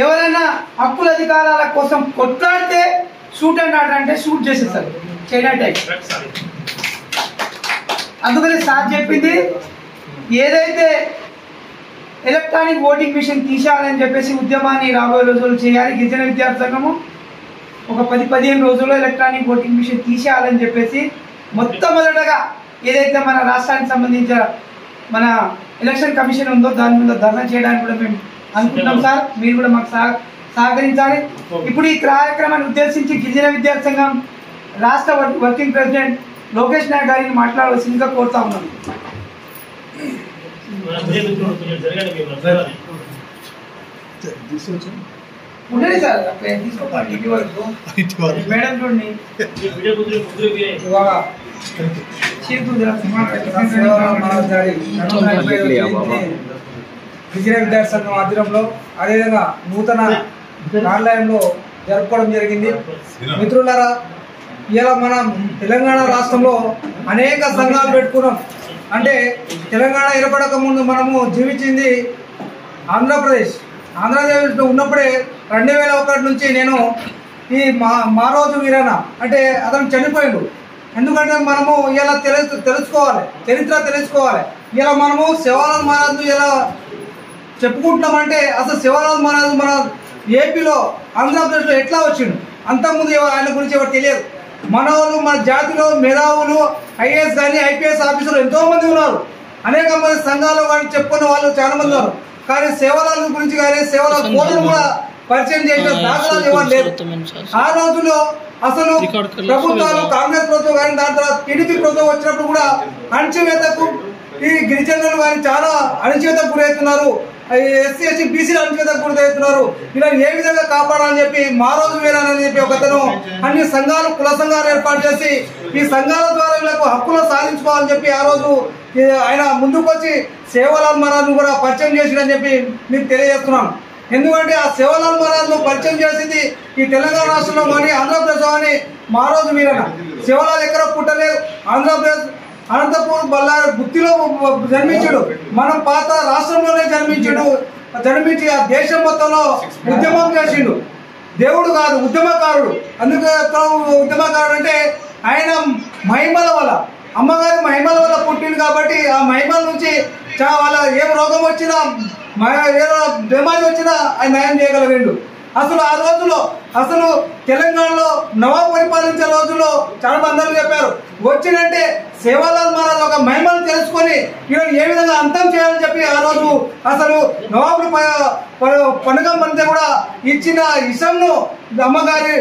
ఎవరైనా హక్కుల అధికారాల కోసం కొట్లాడితే షూట్ అండ్ ఆర్డర్ అంటే షూట్ చేసేస్తారు, చైనా టైప్. అందుకని సార్ చెప్పింది ఏదైతే ఎలక్ట్రానిక్ ఓటింగ్ మిషన్ తీసేయాలని చెప్పేసి ఉద్యమాన్ని రాబోయే రోజులు చేయాలి. గిరిజన విద్యార్థి సంఘము ఒక 10-15 రోజుల్లో ఎలక్ట్రానిక్ ఓటింగ్ మిషన్ తీసేయాలని చెప్పేసి మొట్టమొదటగా ఏదైతే మన రాష్ట్రానికి సంబంధించిన మన ఎలక్షన్ కమిషన్ ఉందో దాని మీద ధర్నా చేయడానికి కూడా మేము అనుకుంటున్నాం. సార్ మీరు కూడా మాకు సహకరించాలి. ఇప్పుడు ఈ కార్యక్రమాన్ని ఉద్దేశించి గిరిజన విద్యార్థి సంఘం రాష్ట్ర వర్కింగ్ ప్రెసిడెంట్ లోకేష్ నాయక్ గారిని మాట్లాడవలసిందిగా కోరుతా ఉన్నాను. ఉండండి సార్, తీసుకోండి మేడం చూడండి. గిరిజన విద్యార్థి సంఘం ఆధ్వర్యంలో అదేవిధంగా నూతన కార్యాలయంలో జరుపుకోవడం జరిగింది. మిత్రులారా, ఇలా మనం తెలంగాణ రాష్ట్రంలో అనేక సంఘాలు పెట్టుకున్నాం. అంటే తెలంగాణ ఏర్పడక ముందు మనము జీవించింది ఆంధ్రప్రదేశ్లో ఉన్నప్పుడే 2001 నుంచి నేను ఈ మారోజు వీరన్న అంటే అతను చనిపోయిండు. ఎందుకంటే మనము ఇలా తెలుసుకోవాలి, చరిత్ర తెలుసుకోవాలి. ఇలా మనము శివానంద్ మహారాజు ఇలా చెప్పుకుంటున్నామంటే అసలు శివానంద్ మహారాజు మన ఏపీలో ఆంధ్రప్రదేశ్లో ఎట్లా వచ్చిండు, అంతకుముందు ఆయన గురించి ఎవరు తెలియదు. మన వాళ్ళు మన జాతిలో మేధావులు ఐఏఎస్ కానీ ఐపీఎస్ ఆఫీసర్లు ఎంతోమంది ఉన్నారు. అనేక మంది సంఘాలు కానీ చెప్పుకున్న వాళ్ళు చాలా మంది ఉన్నారు. కానీ సేవలాల గురించి కానీ సేవలాల కోటను కూడా పరిచయం చేసిన దాఖలాలు ఎవరు లేదు. ఆ రోజుల్లో అసలు ప్రభుత్వాలు కాంగ్రెస్ ప్రభుత్వం కానీ దాని తర్వాత టీడీపీ ప్రభుత్వం వచ్చినప్పుడు కూడా అణచివేతకు ఈ గిరిజనులు కానీ చాలా అణచివేతకు గురవుతున్నారు. ఎస్సీ ఎస్టీ బీసీలు అణచివేతకు గురవుతున్నారు. ఇలా ఏ విధంగా కాపాడాలని చెప్పి మారోజు వీరని చెప్పి ఒకతను అన్ని సంఘాలు కుల సంఘాలు ఏర్పాటు చేసి ఈ సంఘాల ద్వారా వీళ్ళకు హక్కులు సాధించుకోవాలని చెప్పి ఆ రోజు ఆయన ముందుకు వచ్చి సేవలాల్ మహారాజు కూడా పరిచయం చేసిందని చెప్పి మీకు తెలియజేస్తున్నాను. ఎందుకంటే ఆ సేవలాల్ మహారాజు పరిచయం చేసింది ఈ తెలంగాణ రాష్ట్రంలో కానీ ఆంధ్రప్రదేశ్ కానీ మారోజు వీరన్న. సేవలాల్ ఎక్కడ పుట్టలేదు, ఆంధ్రప్రదేశ్ అనంతపూర్ బళ్ళారి గుత్తిలో జన్మించాడు. మనం పాత రాష్ట్రంలోనే జన్మించి ఆ దేశం మొత్తంలో ఉద్యమం చేసిండు. దేవుడు కాదు, ఉద్యమకారుడు. అందుకే ఉద్యమకారుడు అంటే ఆయన మహిమల వల్ల, అమ్మగారి మహిమల వల్ల పుట్టిండు కాబట్టి ఆ మహిమల నుంచి వాళ్ళ ఏ రోగం వచ్చినా ఏ బీమారి వచ్చినా ఆయన నయం చేయగలిగిండు. అసలు ఆ రోజుల్లో అసలు తెలంగాణలో నవాబు పరిపాలించే రోజుల్లో చాలా మంది చెప్పారు, వచ్చినంటే సేవాలాల్ మహారాజ్ ఒక మహిమను తెలుసుకొని ఈరోజు ఏ విధంగా అంతం చేయాలని చెప్పి ఆ రోజు అసలు నవాబులు పనగమ్మంతా కూడా ఇచ్చిన ఇషంను అమ్మగారి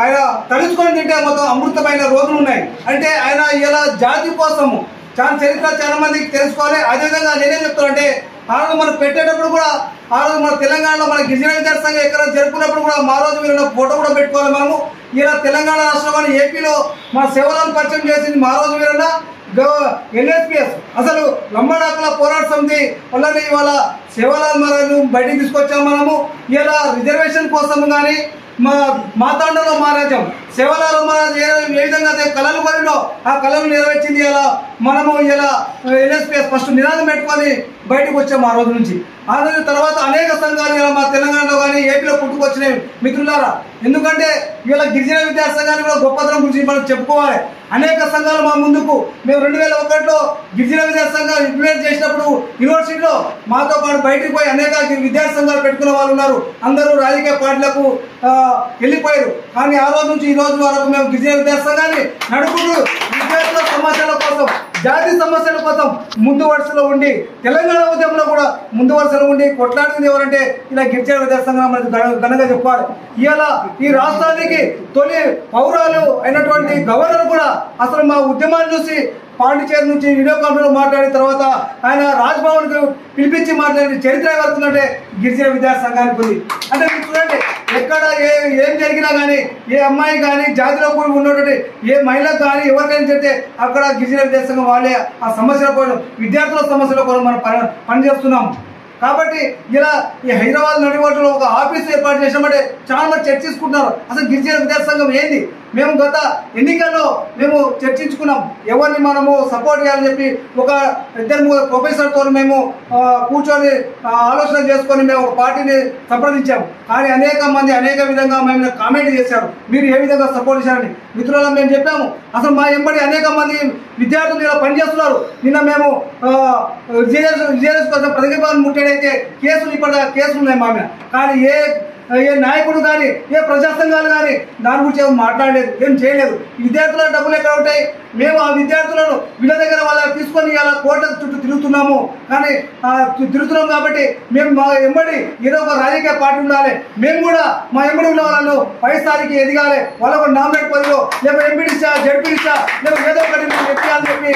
ఆయన తలుచుకొని తింటే మొత్తం అమృతమైన రోజులు ఉన్నాయి. అంటే ఆయన ఇలా జాతి కోసము చాలా చరిత్ర చాలా మందికి తెలుసుకోవాలి. అదేవిధంగా నేనేం చెప్తానంటే ఆ రోజు మనం పెట్టేటప్పుడు కూడా ఆ రోజు మన తెలంగాణలో మన గిరిజన విద్యార్థి సంఘం ఎక్కడ జరుపుకున్నప్పుడు కూడా మా రోజు వీళ్ళ ఫోటో కూడా పెట్టుకోవాలి. మనము ఇలా తెలంగాణ రాష్ట్రంలో కానీ ఏపీలో మన సేవలను పరిచయం చేసింది మా రోజు వీరన్న. ఎన్ఎస్పిఎస్ అసలు లంబాడాకుల పోరాట సమితి వల్లనే ఇవాళ సేవాలాల్ మహారాజు బయటికి తీసుకొచ్చాము మనము. ఇలా రిజర్వేషన్ కోసం కానీ మాతాండలో మహారాజం సేవలాల్ మహారాజ్ ఏ విధంగా కళలు కోరినో ఆ కళలు నెరవేర్చింది. ఇలా మనము ఇలా ఎన్ఎస్పిఎస్ ఫస్ట్ నినాదం పెట్టుకొని బయటకు వచ్చాము ఆ రోజు నుంచి. ఆ రోజు తర్వాత అనేక సంఘాలు ఇలా మా తెలంగాణలో కానీ ఏపీలో పుట్టుకొచ్చినాయి మిత్రులారా. ఎందుకంటే ఇలా గిరిజన విద్యార్థి సంఘాన్ని కూడా గొప్పతనం గురించి మనం చెప్పుకోవాలి. అనేక సంఘాలు మా ముందుకు మేము 2001లో గిరిజన విద్యార్థి సంఘాలు ఇంప్లిమెంట్ చేసినప్పుడు యూనివర్సిటీలో మాతో పాటు బయటకు పోయి అనేక విద్యార్థి సంఘాలు పెట్టుకున్న వాళ్ళు ఉన్నారు. అందరూ రాజకీయ పార్టీలకు వెళ్ళిపోయారు. కానీ ఆ రోజు నుంచి ఈ రోజు వరకు మేము గిరిజన విద్యార్థి సంఘాన్ని నడుపుతూ విద్యార్థుల సమస్యల కోసం జాతి సమస్యల కోసం ముందు వరుసలో ఉండి తెలంగాణ ఉద్యమంలో కూడా ముందు వరుసలో ఉండి కొట్లాడింది ఎవరంటే ఇలా గిరిజన విద్యార్థి సంఘం మనకు ఘనంగా చెప్పాలి. ఇలా ఈ రాష్ట్రానికి తొలి పౌరాలు అయినటువంటి గవర్నర్ కూడా అసలు మా ఉద్యమాన్ని చూసి పాండిచేరి నుంచి వీడియో కాన్ఫరెన్స్ మాట్లాడిన తర్వాత ఆయన రాజ్భవన్ కు పిలిపించి మాట్లాడిన చరిత్ర ఎవరుందంటే గిరిజన విద్యార్థి సంఘానికి ఉంది. అంటే మీరు చూడండి, ఎక్కడ ఏం జరిగినా కానీ ఏ అమ్మాయి కానీ జాతిలో కూడా ఉన్నటువంటి ఏ మహిళకు కానీ ఎవరికైనా చెప్తే అక్కడ గిరిజన విద్యార్థి సంఘం వాళ్ళే ఆ సమస్యల కోసం విద్యార్థుల సమస్యల కోసం మనం పనిచేస్తున్నాం. కాబట్టి ఇలా ఈ హైదరాబాద్ నడిబొట్టులో ఒక ఆఫీస్ ఏర్పాటు చేసామంటే చాలా మంది చర్చించుకుంటున్నారు అసలు గిరిజన విద్యార్థి సంఘం ఏంది. మేము గత ఎన్నికల్లో మేము చర్చించుకున్నాం ఎవరిని మనము సపోర్ట్ చేయాలని చెప్పి. ఒక 2-3 ప్రొఫెసర్తో మేము కూర్చొని ఆలోచన చేసుకొని మేము ఒక పార్టీని సంప్రదించాము. కానీ అనేక మంది అనేక విధంగా మేము కామెంట్ చేశారు, మీరు ఏ విధంగా సపోర్ట్ చేశారని. మిత్రులను మేము చెప్పాము అసలు మా ఎంబడి అనేక మంది విద్యార్థులు ఇలా పనిచేస్తున్నారు. నిన్న మేము విజయనగరం కోసం ప్రతిభాన్ని ముట్టేడైతే కేసులు ఉన్నాయి మా మీద. కానీ ఏ నాయకుడు కానీ ఏ ప్రజా సంఘాలు కానీ దాని గురించి ఏం మాట్లాడలేదు, ఏం చేయలేదు. విద్యార్థుల డబ్బులు ఎక్కడ ఉంటాయి? మేము ఆ విద్యార్థులను వీళ్ళ దగ్గర వాళ్ళ తీసుకొని ఇలా కోర్టు చుట్టూ తిరుగుతున్నాము. కానీ తిరుగుతున్నాం కాబట్టి మేము మా ఎంబడి ఏదో ఒక రాజకీయ పార్టీ ఉండాలి. మేము కూడా మా ఎంబడి ఉన్న వాళ్ళను పై స్థాయికి ఎదగాలి. వాళ్ళకు నామినేట్ పదవిలో లేకపోతే ఎంపీడీసా జడ్పీడీసా లేకపోతే ఏదో ఒకటి ఎక్కాలని చెప్పి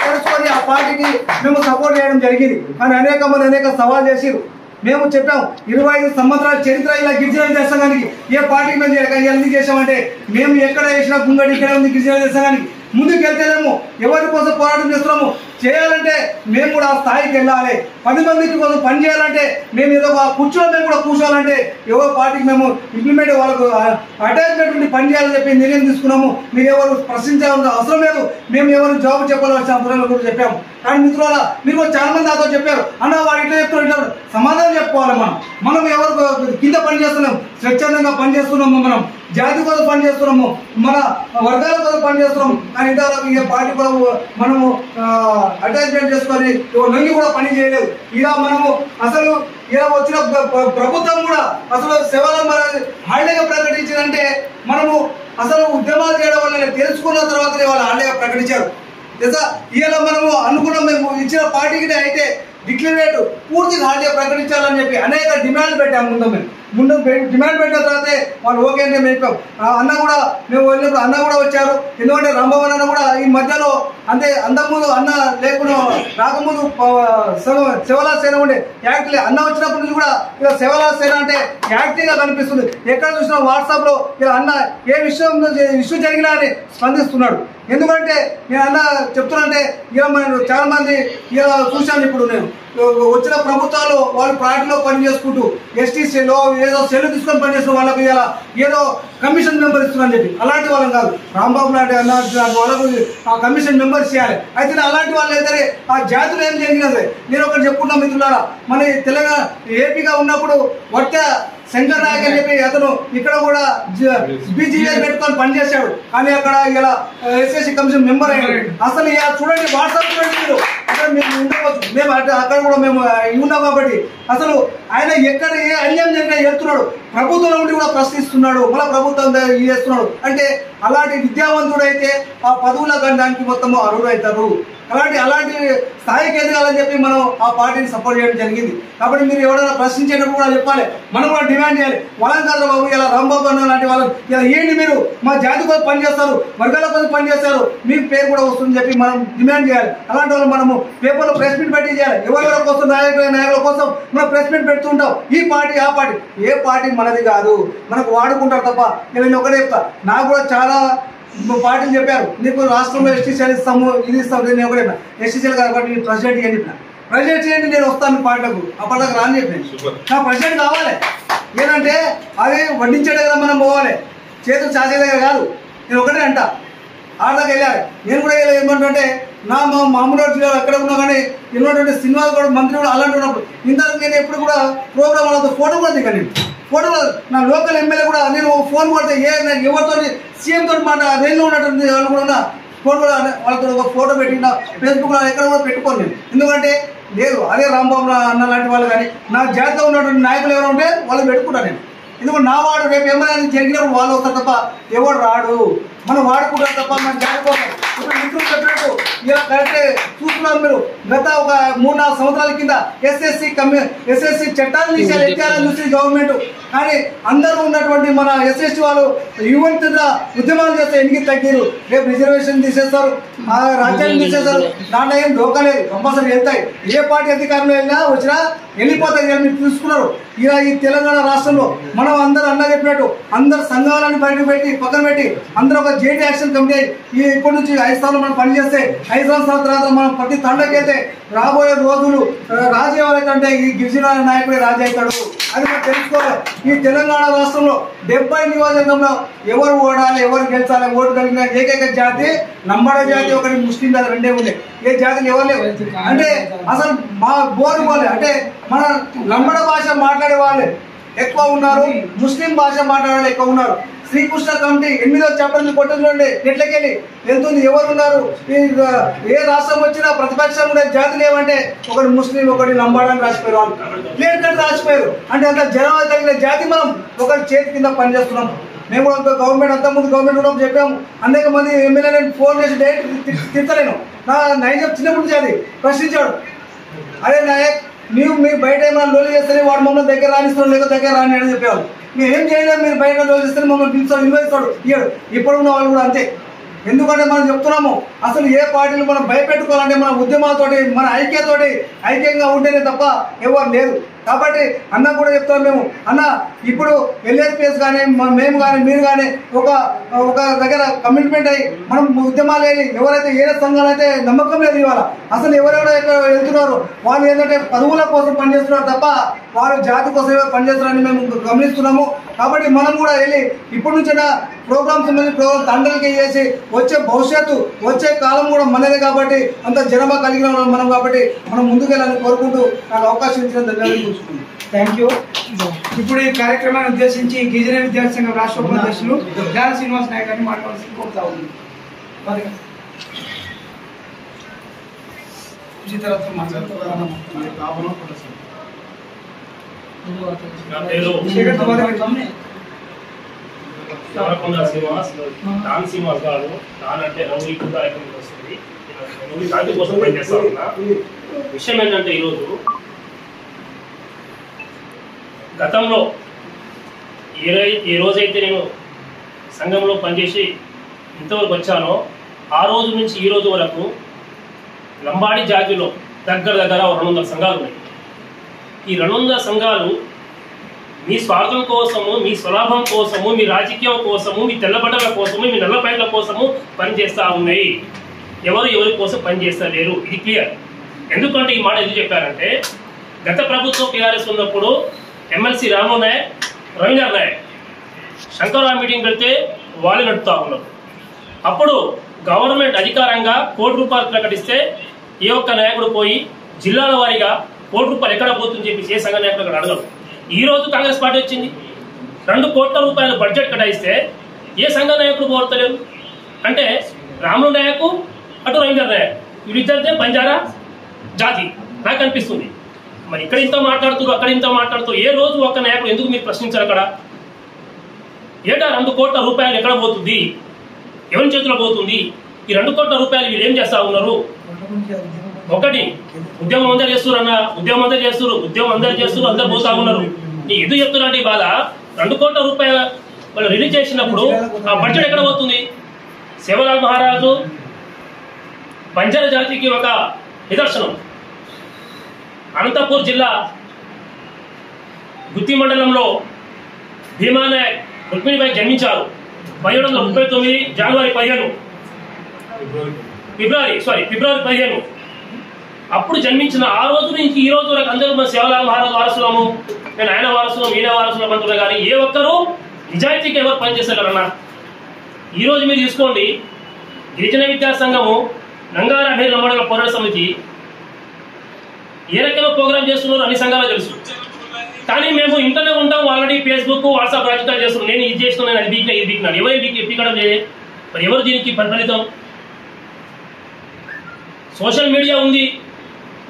తెలుసుకొని ఆ పార్టీకి మేము సపోర్ట్ చేయడం జరిగింది. కానీ అనేక మంది అనేక సవాల్ చేసిరు. మేము చెప్పాము 25 సంవత్సరాల చరిత్ర ఇలా గిరిజన విద్యార్థి సంఘానికి ఏ పార్టీకి మేము ఎందుకు చేసామంటే మేము ఎక్కడ వేసినా గుంగడి ఇక్కడ ఉంది గిరిజన విద్యార్థి సంఘానికి ముందుకు వెళ్తేనేమో ఎవరి కోసం పోరాటం చేస్తున్నాము చేయాలంటే మేము కూడా ఆ స్థాయికి వెళ్ళాలి. 10 మందికి కోసం పని చేయాలంటే మేము ఏదో కూర్చోలో మేము కూడా కూర్చోవాలంటే ఎవరి పార్టీకి మేము ఇంప్లిమెంట్ వాళ్ళకు అటాచ్మెంట్ ఉండి పని చేయాలని చెప్పి నిర్ణయం తీసుకున్నాము. మీరు ఎవరు ప్రశ్నించాల్సిన అవసరం లేదు, మేము ఎవరు జవాబు చెప్పాల్సిన అవసరం కూడా చెప్పాము. కానీ మిత్రుల మీరు చాలా మంది నాతో చెప్పారు అన్న వాడు ఇట్లా చెప్తున్నా సమాధానం చెప్పుకోవాలి. మనం ఎవరు కింద పని చేస్తున్నాం, స్వచ్ఛందంగా పనిచేస్తున్నాము, మనం జాతి కోసం పనిచేస్తున్నాము, మన వర్గాల కోసం పనిచేస్తున్నాము. కానీ ఇంతవరకు ఈ పార్టీ కూడా మనము అటాచ్మెంట్ చేసుకొని నొంగి కూడా పని చేయలేదు. ఇలా మనము అసలు ఇలా వచ్చిన ప్రభుత్వం కూడా అసలు సేవలను హాలిడేగా ప్రకటించిందంటే మనము అసలు ఉద్యమాలు చేయడం వల్ల తెలుసుకున్న తర్వాతనే వాళ్ళు హాలిడేగా ప్రకటించారు. లేదా ఇలా మనము అనుకున్నాం మేము ఇచ్చిన పార్టీకి అయితే డిక్లరేట్ పూర్తిగా హాలిడే ప్రకటించాలని చెప్పి అనేక డిమాండ్లు పెట్టాము. ముందు డిమాండ్ పెట్టిన తర్వాతే వాళ్ళు ఓకే అంటే మేము అన్న కూడా మేము వెళ్ళినప్పుడు అన్న కూడా వచ్చారు. ఎందుకంటే రాంభవన్ అన్న కూడా ఈ మధ్యలో అంటే అంతకుముందు అన్న లేకుండా రాకముందు సేవలా సేన ఉండే యాక్ట్ అన్న వచ్చినప్పటి నుంచి కూడా ఇలా సేవలా సేన అంటే యాక్టివ్గా కనిపిస్తుంది. ఎక్కడ చూసినా వాట్సాప్లో ఇలా అన్న ఏ ఇష్యూ జరిగినా అని స్పందిస్తున్నాడు. ఎందుకంటే నేను అన్న చెప్తున్నంటే ఇలా మనం చాలా మంది ఇలా చూశాను. ఇప్పుడు నేను వచ్చిన ప్రభుత్వాలు వాళ్ళు పార్టీలో పని చేసుకుంటూ ఎస్టీ సెల్ ఏదో సెల్ తీసుకొని పనిచేస్తున్న వాళ్ళకు ఇలా ఏదో కమిషన్ మెంబర్ ఇస్తున్నారని చెప్పి అలాంటి వాళ్ళని కాదు. రాంబాబు నాయుడు అన్న వాళ్ళకు ఆ కమిషన్ మెంబర్స్ చేయాలి. అయితే అలాంటి వాళ్ళు అయితే ఆ జాతులు ఏం జరిగినది నేను ఒకటి చెప్పుకున్నా మిత్రులారా. మన తెలంగాణ ఏపీగా ఉన్నప్పుడు వట్ట శంకర్ నాయక్ అని చెప్పి అతను ఇక్కడ కూడా బీజీఏ పెట్టుకొని పనిచేశాడు. కానీ అక్కడ ఇలా ఎస్ఎస్సీ కమిషన్ మెంబర్ అయ్యాడు. అసలు ఇలా చూడండి వాట్సాప్ చూడండి మీరు అక్కడ మేము ఉండవచ్చు. మేము అక్కడ కూడా మేము ఉన్నాం కాబట్టి అసలు ఆయన ఎక్కడ ఏ అన్యాయం జరిగినా వెళ్తున్నాడు. ప్రభుత్వం నుండి కూడా ప్రశ్నిస్తున్నాడు, మళ్ళీ ప్రభుత్వం చేస్తున్నాడు. అంటే అలాంటి విద్యావంతుడు అయితే ఆ పదవుల గండానికి మొత్తము అర్హుడు అవుతారు. అలాంటి స్థాయికి ఎదగాలని చెప్పి మనం ఆ పార్టీని సపోర్ట్ చేయడం జరిగింది. కాబట్టి మీరు ఎవరైనా ప్రశ్నించేటప్పుడు కూడా చెప్పాలి, మనం కూడా డిమాండ్ చేయాలి. వాళ్ళని కాదు బాబు ఇలా రాంబాబు అన్న లాంటి వాళ్ళని ఇలా ఏంటి మీరు మా జాతి కోసం పనిచేస్తారు, వర్గాల కోసం పనిచేస్తారు, మీకు పేరు కూడా వస్తుందని చెప్పి మనం డిమాండ్ చేయాలి. అలాంటి వాళ్ళు మనము పేపర్లో ప్రెస్ మీట్ పెట్టి చేయాలి. ఎవరెవరి కోసం నాయకుల కోసం మనం ప్రెస్ మీట్ పెడుతుంటాం. ఈ పార్టీ ఆ పార్టీ ఏ పార్టీ మనది కాదు, మనకు వాడుకుంటారు తప్ప. నేను ఒకటే చెప్తా, నాకు కూడా చాలా పార్టీలు చెప్పారు నీకు రాష్ట్రంలో ఎస్టీసీలు ఇస్తాము ఇది ఇస్తాము నేను ఒకటే ఎస్టీసీలు కాబట్టి నేను ప్రెసిడెంట్ అని చెప్పిన ప్రెసిడెంట్ చేయండి నేను వస్తాను పార్టీలకు అప్పటిదాకా రాని చెప్పాను నా ప్రెసిడెంట్ కావాలి ఏంటంటే అది వడ్డించే దగ్గర మనం పోవాలి చేతులు చాచే దగ్గర కాదు నేను ఒకటే అంట ఆడదాకా వెళ్ళాలి నేను కూడా ఏమంటుంటే నా మామూలు ఎక్కడ ఉన్నా కానీ ఉన్నటువంటి సినిమాలు కూడా మంత్రి కూడా అలాంటి ఉన్నప్పుడు ఇంతకు నేను ఎప్పుడు కూడా ప్రోగ్రామ్ వాళ్ళతో ఫోటో కూడా దిగాను నేను ఫోటో నా లోకల్ ఎమ్మెల్యే కూడా నేను ఫోన్ కొడితే ఎవరితో సీఎం తోటి మాట రైల్లో ఉన్నటువంటి వాళ్ళు కూడా ఫోన్ కూడా వాళ్ళతో ఒక ఫోటో పెట్టిన ఫేస్బుక్లో ఎక్కడ కూడా పెట్టుకోను నేను ఎందుకంటే లేదు అదే రాంబాబు అన్న లాంటి వాళ్ళు కానీ నా జాతిలో ఉన్నటువంటి నాయకులు ఎవరు ఉంటే వాళ్ళు పెట్టుకుంటాను నేను ఎందుకంటే నా వాడు రేపు ఏమైనా జరిగినప్పుడు వాళ్ళు వస్తారు తప్ప ఎవరు రాడు మనం వాడుకుంటారు తప్ప మనం జాగ్రత్త మిత్రులు చెప్పినట్టు ఇలా కరెక్టే చూస్తున్నారు మీరు గత ఒక 3-4 సంవత్సరాల కింద ఎస్ఎస్సి చట్టాలు తీసేయాలి ఎత్తాలని చూసి గవర్నమెంట్ కానీ అందరూ ఉన్నటువంటి మన ఎస్ఎస్టీ వాళ్ళు యువతుల ఉద్యమాలు చేస్తే ఎన్నిక తగ్గిరు రేపు రిజర్వేషన్ తీసేస్తారు రాజ్యాన్ని తీసేస్తారు దాంట్లో ఏం డోకలేదు కంపల్సరీ వెళ్తాయి ఏ పార్టీ అధికారంలో వెళ్ళినా వచ్చినా వెళ్ళిపోతాయి మీరు చూసుకున్నారు ఇలా ఈ తెలంగాణ రాష్ట్రంలో మనం అందరూ అన్న చెప్పినట్టు అందరు సంఘాలను బయట పెట్టి పక్కన పెట్టి అందరూ ఒక జేడీ యాక్షన్ కమిటీ ఇప్పటి నుంచి 5 సంవత్సరాలు మనం పనిచేస్తే 5 సంవత్సరాల తర్వాత మనం ప్రతి తండకైతే రాబోయే రోజులు రాజు ఎవరైతే ఈ గిరిజన నాయకుడే రాజు అవుతాడు అది మనం తెలుసుకోవాలి ఈ తెలంగాణ రాష్ట్రంలో 70 నియోజకవర్గంలో ఎవరు ఓడాలి ఎవరు గెలిచాలి ఓటు కలిగిన ఏకైక జాతి లంబాడ జాతి ఒకటి ముస్లిం జాతి రెండే ఉండే ఏ జాతిని ఎవరు లేవు అంటే అసలు మా బోరు పోలే అంటే మన లంబాడ భాష మాట్లాడే వాళ్ళే ఎక్కువ ఉన్నారు ముస్లిం భాష మాట్లాడే వాళ్ళు ఎక్కువ ఉన్నారు శ్రీకృష్ణ కమిటీ 8వ చాప్టర్ కొట్టండి నెట్లకెళ్ళి వెళ్తుంది ఎవరు ఉన్నారు ఏ రాష్ట్రం వచ్చినా ప్రతిపక్షం కూడా జాతులు ఏమంటే ఒకటి ముస్లిం ఒకటి లంబాడని రాసిపోయారు వాళ్ళు క్లియర్ కట్ రాసిపోయారు అంటే అంత జనాభా తగిన జాతి మనం ఒకరి చేతి కింద పనిచేస్తున్నాం మేము కూడా గవర్నమెంట్ అంతకుముందు గవర్నమెంట్ కూడా చెప్పాము అనేక మంది ఎమ్మెల్యే ఫోన్ చేసి డైరెక్ట్ తిట్టలేను నా నైజం చిన్నప్పుడు చేది ప్రశ్నించాడు అదే నాయక్ మీరు బయట ఏమైనా లోలు చేస్తే వాడు మమ్మల్ని దగ్గర రానిస్తాడు లేక దగ్గర రాని అని చెప్పేవాళ్ళు మేము ఏం చేయలేము మీరు బయట లోలు చేస్తే మమ్మల్ని పిలుస్తాడు ఇన్వైస్తాడు ఇయ్యాడు ఇప్పుడు ఉన్న వాళ్ళు కూడా అంతే ఎందుకంటే మనం చెప్తున్నాము అసలు ఏ పార్టీలు మనం భయపెట్టుకోవాలంటే మన ఉద్యమాలతోటి మన ఐక్యంగా ఉంటేనే తప్ప ఎవరు లేదు కాబట్టి అన్న కూడా చెప్తాం మేము అన్న ఇప్పుడు ఎల్ఎస్పిఎస్ కానీ మేము కానీ మీరు కానీ ఒక దగ్గర కమిట్మెంట్ అయ్యి మనం ఉద్యమాలు వెళ్ళి ఎవరైతే ఏ సంఘాలు అయితే నమ్మకం లేదు ఇవాళ అసలు ఎవరెవరో వెళ్తున్నారు వాళ్ళు ఏంటంటే పదవుల కోసం పనిచేస్తున్నారు తప్ప వాళ్ళు జాతి కోసమే పనిచేస్తున్నారని మేము గమనిస్తున్నాము కాబట్టి మనం కూడా వెళ్ళి ఇప్పటి నుంచైనా ప్రోగ్రామ్స్ తండ్రులకి చేసి వచ్చే భవిష్యత్తు వచ్చే కాలం కూడా మనదే కాబట్టి అంత జనాభా కలిగిన మనం కాబట్టి మనం ముందుకెళ్ళాలని కోరుకుంటూ నాకు అవకాశం ఇచ్చిన ధన్యవాదాలు. Thank you. ఇప్పుడు ఈ కార్యక్రమాన్ని ఉద్దేశించి గిరిజన విద్యార్థి సంఘం రాష్ట్ర ఉపాధ్యక్షులు జాల శ్రీనివాస్ నాయక్ గారిని మాట్లాడాల్సి కోరుతా ఉంది. శ్రీనివాస్ గారు అంటే వస్తుంది శాంతి కోసం పనిచేస్తా ఉన్నా. విషయం ఏంటంటే ఈరోజు గతంలో ఏ రోజైతే నేను సంఘంలో పనిచేసి ఇంతవరకు వచ్చానో ఆ రోజు నుంచి ఈ రోజు వరకు లంబాడి జాతిలో దగ్గర 200 సంఘాలు ఉన్నాయి. ఈ 200 సంఘాలు మీ స్వార్థం కోసము మీ స్వలాభం కోసము మీ రాజకీయం కోసము మీ తెల్లబట్టల కోసము మీ నల్లపేటల కోసము పనిచేస్తూ ఉన్నాయి. ఎవరి కోసం పనిచేస్తలేరు. ఇది క్లియర్. ఎందుకంటే ఈ మాట ఎందుకు చెప్పారంటే గత ప్రభుత్వం టీఆర్ఎస్ ఉన్నప్పుడు ఎమ్మెల్సీ రాము నాయక్ రవీంద్ర నాయక్ శంకర్రావు మీటింగ్ పెడితే వాళ్ళు నడుపుతా ఉన్నారు. అప్పుడు గవర్నమెంట్ అధికారంగా ₹1 ప్రకటిస్తే ఏ ఒక్క నాయకుడు పోయి జిల్లాల వారీగా ₹1 ఎక్కడ పోతుందని చెప్పి ఏ సంఘ నాయకుడు అక్కడ అడగరు. ఈ రోజు కాంగ్రెస్ పార్టీ వచ్చింది, ₹2 కోట్ల బడ్జెట్ కేటాయిస్తే ఏ సంఘ నాయకుడు కోరతలేరు. అంటే రాములు నాయకు అటు రవీంద్ర నాయక్ వీళ్ళిద్దరిదే బంజారా జాతి నాకు అనిపిస్తుంది. మరి ఇక్కడ ఇంత మాట్లాడుతూ అక్కడ ఇంత మాట్లాడుతూ ఏ రోజు ఒక్క నాయకుడు ఎందుకు మీరు ప్రశ్నించారు? అక్కడ ఏటా ₹2 కోట్ల ఎక్కడ పోతుంది, ఎవరి చేతిలో పోతుంది? ఈ ₹2 కోట్ల వీళ్ళు ఏం చేస్తా ఉన్నారు? ఒకటి ఉద్యమం అందరూ చేస్తున్నారు అన్న, ఉద్యమం అందరూ చేస్తున్నారు, అందరు పోతా ఉన్నారు. నీ ఎందుకు చెప్తున్నా బాధ? ₹2 కోట్ల వాళ్ళు రిలీజ్ చేసినప్పుడు ఆ బడ్జెట్ ఎక్కడ పోతుంది? సేవలాల్ మహారాజు బంజారా జాతికి ఒక నిదర్శనం. అనంతపూర్ జిల్లా గుత్తి మండలంలో భీమానాయక్ రుక్మిణిబాయి జన్మించారు. 1739 జనవరి 15 ఫిబ్రవరి 15 అప్పుడు జన్మించిన ఆ రోజు నుంచి ఈ రోజు వరకు అందరూ మన సేవలాల్ మహారాజ్ వారసులము, నేను ఆయన వారసులం ఈయన వారసులం అంటున్నారు. కానీ ఏ ఒక్కరూ నిజాయితీగా ఎవరు పనిచేస్తారన్నా? ఈ రోజు మీరు చూసుకోండి, గిరిజన విద్యా సంఘము నంగారా అభ్యర్థుల మండల పోరాట సమితి ఏ రకంగా ప్రోగ్రామ్ చేస్తున్నారో అన్ని సంఘాలు తెలుసు. కానీ మేము ఇంటర్నే ఉంటాం, ఆల్రెడీ ఫేస్బుక్ వాట్సాప్ రాజకీయాలు చేస్తున్నాం. నేను ఇది చేస్తున్నాను, అది బీక్నా ఇది బీక్నాను, ఎవరు ఎప్పికడం లేదే. మరి ఎవరు దీనికి ఫలితం? సోషల్ మీడియా ఉంది,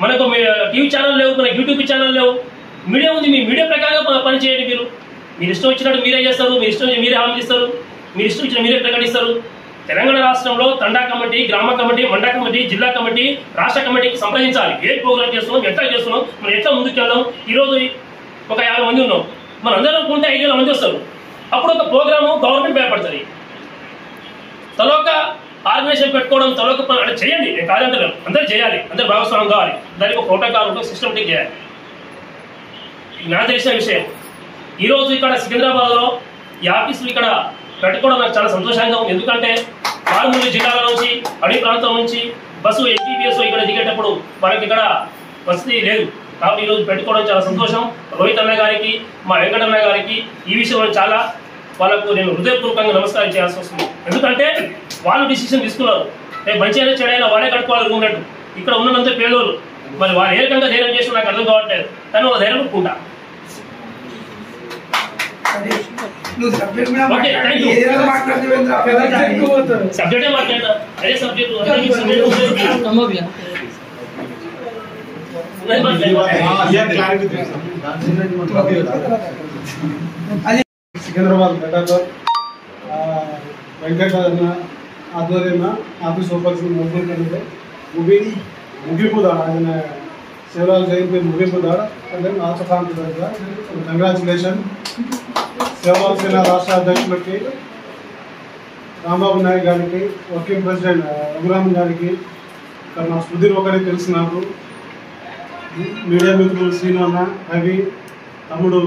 మనకు టీవీ ఛానల్ లేవు, మనకు యూట్యూబ్ ఛానల్ లేవు, మీడియా ఉంది. మీ మీడియా ప్రకారంగా పని చేయండి. మీరు ఇష్టం వచ్చినట్టు మీరే చేస్తారు, మీరు ఇష్టం మీరే హామీ ఇస్తారు, మీరు ఇష్టం వచ్చిన మీరే ప్రకటిస్తారు. తెలంగాణ రాష్ట్రంలో తండా కమిటీ, గ్రామ కమిటీ, మండల కమిటీ, జిల్లా కమిటీ, రాష్ట్ర కమిటీకి సంప్రదించాలి. ఏ ప్రోగ్రామ్ చేస్తున్నాం, ఎట్లా చేస్తున్నాం, మనం ఎట్లా ముందుకు వెళ్దాం. ఈరోజు ఒక 50 మంది ఉన్నాం, మన అందరం ఉంటే 5,000 మంది వస్తారు. అప్పుడు ఒక ప్రోగ్రాము గవర్నమెంట్ భయపడుతుంది. తలొక ఆర్గనైజేషన్ పెట్టుకోవడం, తలొక పని అంటే చేయండి, నేను కాదంటలేను, అందరూ చేయాలి, అందరూ భాగస్వామ్యం కావాలి. దానికి ఒక ప్రోటోకాల్ ఉంటుంది, సిస్టమేటిక్ చేయాలి. నాకు తెలిసిన విషయం, ఈరోజు ఇక్కడ సికింద్రాబాద్లో ఈ ఆఫీసులు ఇక్కడ పెట్టుకోవడం నాకు చాలా సంతోషంగా ఉంది. ఎందుకంటే మారుమూల జిల్లాల నుంచి, అడవి ప్రాంతం నుంచి బస్సు ఎన్టీపీఎస్ ఇక్కడ దిగేటప్పుడు మనకి ఇక్కడ వసతి లేదు. కాబట్టి ఈరోజు పెట్టుకోవడం చాలా సంతోషం. రోహిత్ అన్న గారికి, మా వెంకటన్న గారికి ఈ విషయంలో చాలా వాళ్ళకు నేను హృదయపూర్వకంగా నమస్కారం చేయాల్సి వస్తుంది. ఎందుకంటే వాళ్ళు డిసిషన్ తీసుకున్నారు, మంచి అయినా చెడైనా వాళ్ళే కట్టుకోవాలి ఉన్నట్టు. ఇక్కడ ఉన్నంత పేదోళ్ళు, మరి వాళ్ళు ఏ రకంగా ధైర్యం చేసి నాకు అర్థం కావట్లేదు. కానీ ఒక ధైర్యం ఒప్పుకుంటా. సబ్జెక్టే మాట్లాడతా, అదే సబ్జెక్టు సికింద్రాబాద్ ఘటకర్ వెంకటన్న ఆధ్వర్యం ఆఫీస్ ఓపెన్ ముగింపు దాడ ఆయన శివరాల జయంతి ముగింపు దాడ అంటే ఆచకాంతి దగ్గర కంగ్రాచులేషన్. సేవల సేన రాష్ట్ర అధ్యక్షులకి, రాంబాబు నాయక్ గారికి, వర్కింగ్ ప్రెసిడెంట్ రఘురామ్ గారికి, ఇక్కడ నా సుధీర్ ఒకరికి తెలిసి నాకు, మీడియా మిత్రులు శ్రీను అన్న, రవి, తమ్ముడు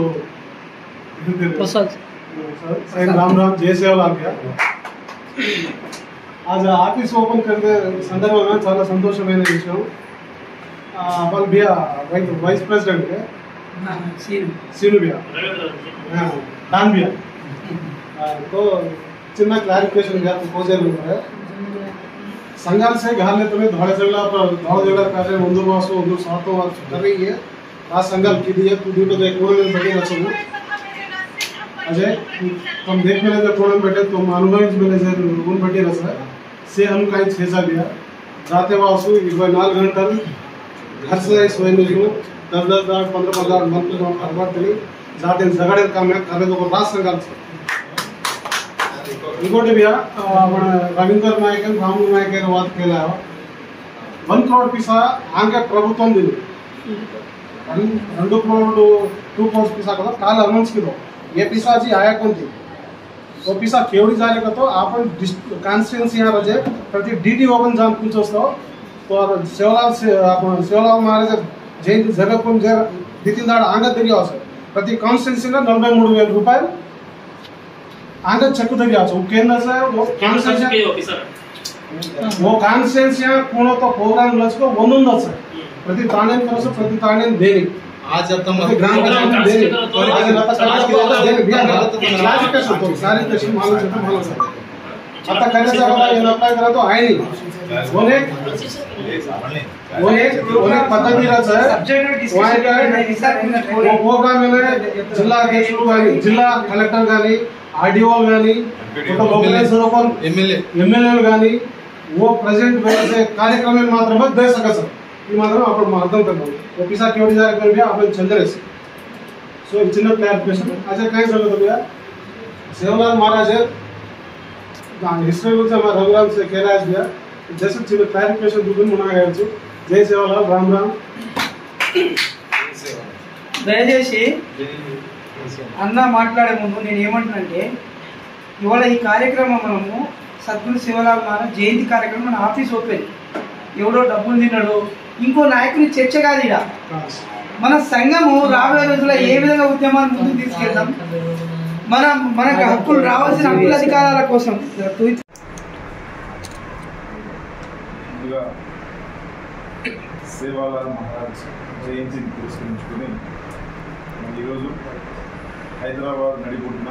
राम राम जय सेवालाल भैया। आज ऑफिस ओपन करके संदर्भ में చాలా సంతోషమైన విషయం. వాళ్ళు भैया वाइस प्रेसिडेंट है सीनू भैया, डान भैया, तो चिन्ना क्लैरिफिकेशन दिया तो खोजे है संघाल से घालने तुम्हें धौड़े झगड़ा कर रहे ಒಂದು ವಾಸು ಒಂದು ಸಾತೋ ವಾಸ कर रही है आ संघाल की दिए तू दिन तो एक और में बैठे रचो अजय तुम देख मेरे जब थोड़ा बैठे तुम अनुमान मेरे से रूम बैठे रस से हम काई छेसा दिया जाते वासु 24 घंटा घर से सोए नहीं 10-10 15 मंथ में खबर चली जाते झगड़े काम है करे तो राज संघाल से ఇంకోటి भैया మన రవీంద్ర నాయక్ రాము నాయక్ గారి વાત केला 1 करोड़ पैसा आंगे ప్రభుత్వం దిని 2 करोड़ पैसा का काल अनाउंस किलो ये पैसा जी आया कौन थी वो पैसा केवड़ी जाएगा तो आपण कॉन्स्टिट्यूएंसी यहाँ रजे प्रति डीटी ओपन जान कुछ वस्तो तो सेवलाल महाराज जयंती जगह दिखिन दाड़ आंगत दिया प्रति कॉन्स्टिट्यूएंसी ना 43,000 ರೂಪಾಯಿ आगे चेक दिया केंद्र से वो कॉन्स्टिट्यूएंसी कोणो तो प्रोग्राम लचको ಒಂದೊಂದು আছে प्रति ताणे करो प्रति ताणे देनी आज अब तुम ग्राम पंचायत देनी आगे लता देनी बिया क्लासिफिकेशन तो सारी क्वेश्चन मालूम है मालूम है आता करने से अगर ये अप्लाई करा तो आए नहीं वो एक पद्धति रहा है वहां का वो प्रोग्राम में जिला अध्यक्षులు గాని జిల్లా కలెక్టర్ గాని आरडीओ गानी एमएलए गानी वो प्रेजेंट वैसे कार्यक्रम में मात्र मत दे सका सर ये मात्र आपण अर्थम करना वो पिसा केवडी जाय कर भी आपण चंद्रेस सो चिन्ह क्लैरिफिकेशन आज काय झालं भैया सेवालाल महाराज हिस्ट्री गुరించి మా రఘురామ్ से केला आज भैया जैसे चिन्ह क्लैरिफिकेशन दुगुन मनागायచ్చు जय सेवालाल राम राम దయచేసి అన్న మాట్లాడే ముందు నేను ఏమంటున్నానంటే ఇవాళ ఈ కార్యక్రమం మనము సద్గురు శివలాల్ మహారాజ్ జయంతి కార్యక్రమం మన ఆఫీస్ ఓపెన్ ఎవడో డబ్బులు తిన్నాడు ఇంకో నాయకుని చర్చ కాదు ఇక మన సంఘము రాబోయే రోజుల్లో ఏ విధంగా ఉద్యమాన్ని ముందుకు తీసుకెళ్తాం మనకు హక్కులు రావాల్సిన హక్కుల అధికారాల కోసం ముందుగా సేవాలాల్ మహారాజ్ జయంతిని పురస్కరించుకొని ఈరోజు హైదరాబాద్ నడిబొడ్డున